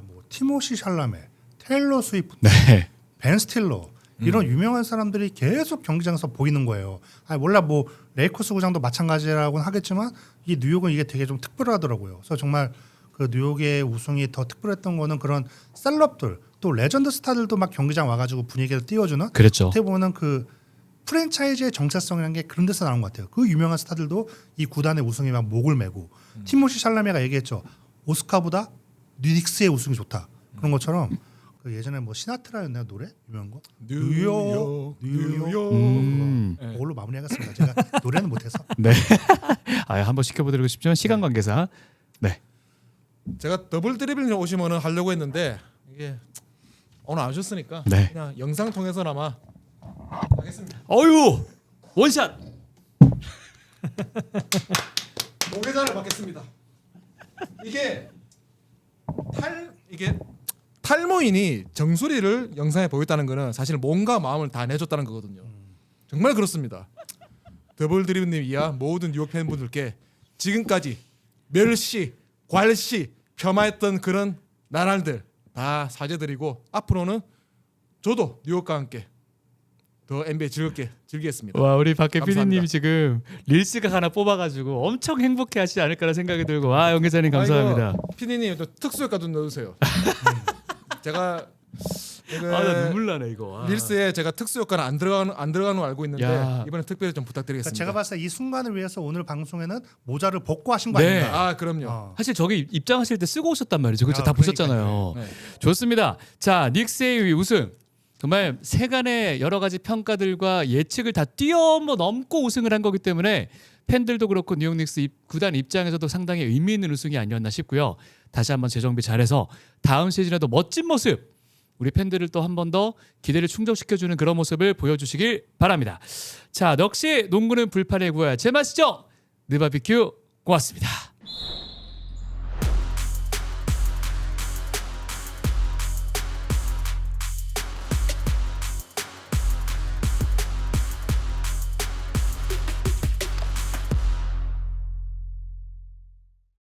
뭐 티모시 샬라메, 테일러 스위프트, 네. 벤 스틸러 이런 유명한 사람들이 계속 경기장에서 보이는 거예요. 몰라 뭐 레이커스 구장도 마찬가지라고는 하겠지만 이 뉴욕은 이게 되게 좀 특별하더라고요. 그래서 정말 그 뉴욕의 우승이 더 특별했던 거는 그런 셀럽들 또 레전드 스타들도 막 경기장 와가지고 분위기를 띄워주는 그렇죠. 어떻게 보면 그 프랜차이즈의 정체성이라는 게 그런 데서 나온 것 같아요. 그 유명한 스타들도 이 구단의 우승에 막 목을 메고 티모시 샬라메가 얘기했죠. 오스카보다 닉스의 우승이 좋다. 그런 것처럼 그 예전에 뭐 시나트라였나요 노래 유명한 거? 뉴욕 그걸로 마무리하겠습니다. 제가 노래는 못해서. 네. 한번 시켜보도록 싶지만 시간 관계상. 네. 제가 더블 드리블 오시면은 하려고 했는데 이게 오늘 안 오셨으니까 네. 그냥 영상 통해서나마 하겠습니다. 어유 원샷. 노계단을 받겠습니다. 이게 이게 탈모인이 정수리를 영상에 보였다는 거는 사실 몸과 마음을 다 내줬다는 거거든요. 정말 그렇습니다. 더블 드리브님 이하 모든 뉴욕 팬분들께 지금까지 멸시, 괄시, 폄하했던 그런 나날들 다 사죄드리고 앞으로는 저도 뉴욕과 함께 더 NBA 즐겁게 즐기겠습니다. 와 우리 밖에 감사합니다. PD님이 지금 릴스가 하나 뽑아가지고 엄청 행복해하시지 않을까라는 생각이 들고 와 영 기자님 감사합니다. 피디님 또 특수효과 좀 넣어주세요. 제가 아 나 눈물 나네 이거. 아. 릴스에 제가 특수효과는 안 들어가는 걸 알고 있는데 야. 이번에 특별히 좀 그러니까 부탁드리겠습니다. 제가 봤을 때 이 순간을 위해서 오늘 방송에는 모자를 벗고 하신 거 네. 아닌가? 아 그럼요. 사실 저기 입장하실 때 쓰고 오셨단 말이죠. 그렇죠? 아, 다 그러니까요. 보셨잖아요. 네. 좋습니다. 자 닉스의 우승. 정말 세간의 여러 가지 평가들과 예측을 다 뛰어넘고 우승을 한 거기 때문에 팬들도 그렇고 뉴욕 닉스 구단 입장에서도 상당히 의미 있는 우승이 아니었나 싶고요. 다시 한번 재정비 잘해서 다음 시즌에도 멋진 모습 우리 팬들을 또 한 번 더 기대를 충족시켜주는 그런 모습을 보여주시길 바랍니다. 자, 역시 농구는 불판에 구워야 제맛이죠. 느바비큐 고맙습니다.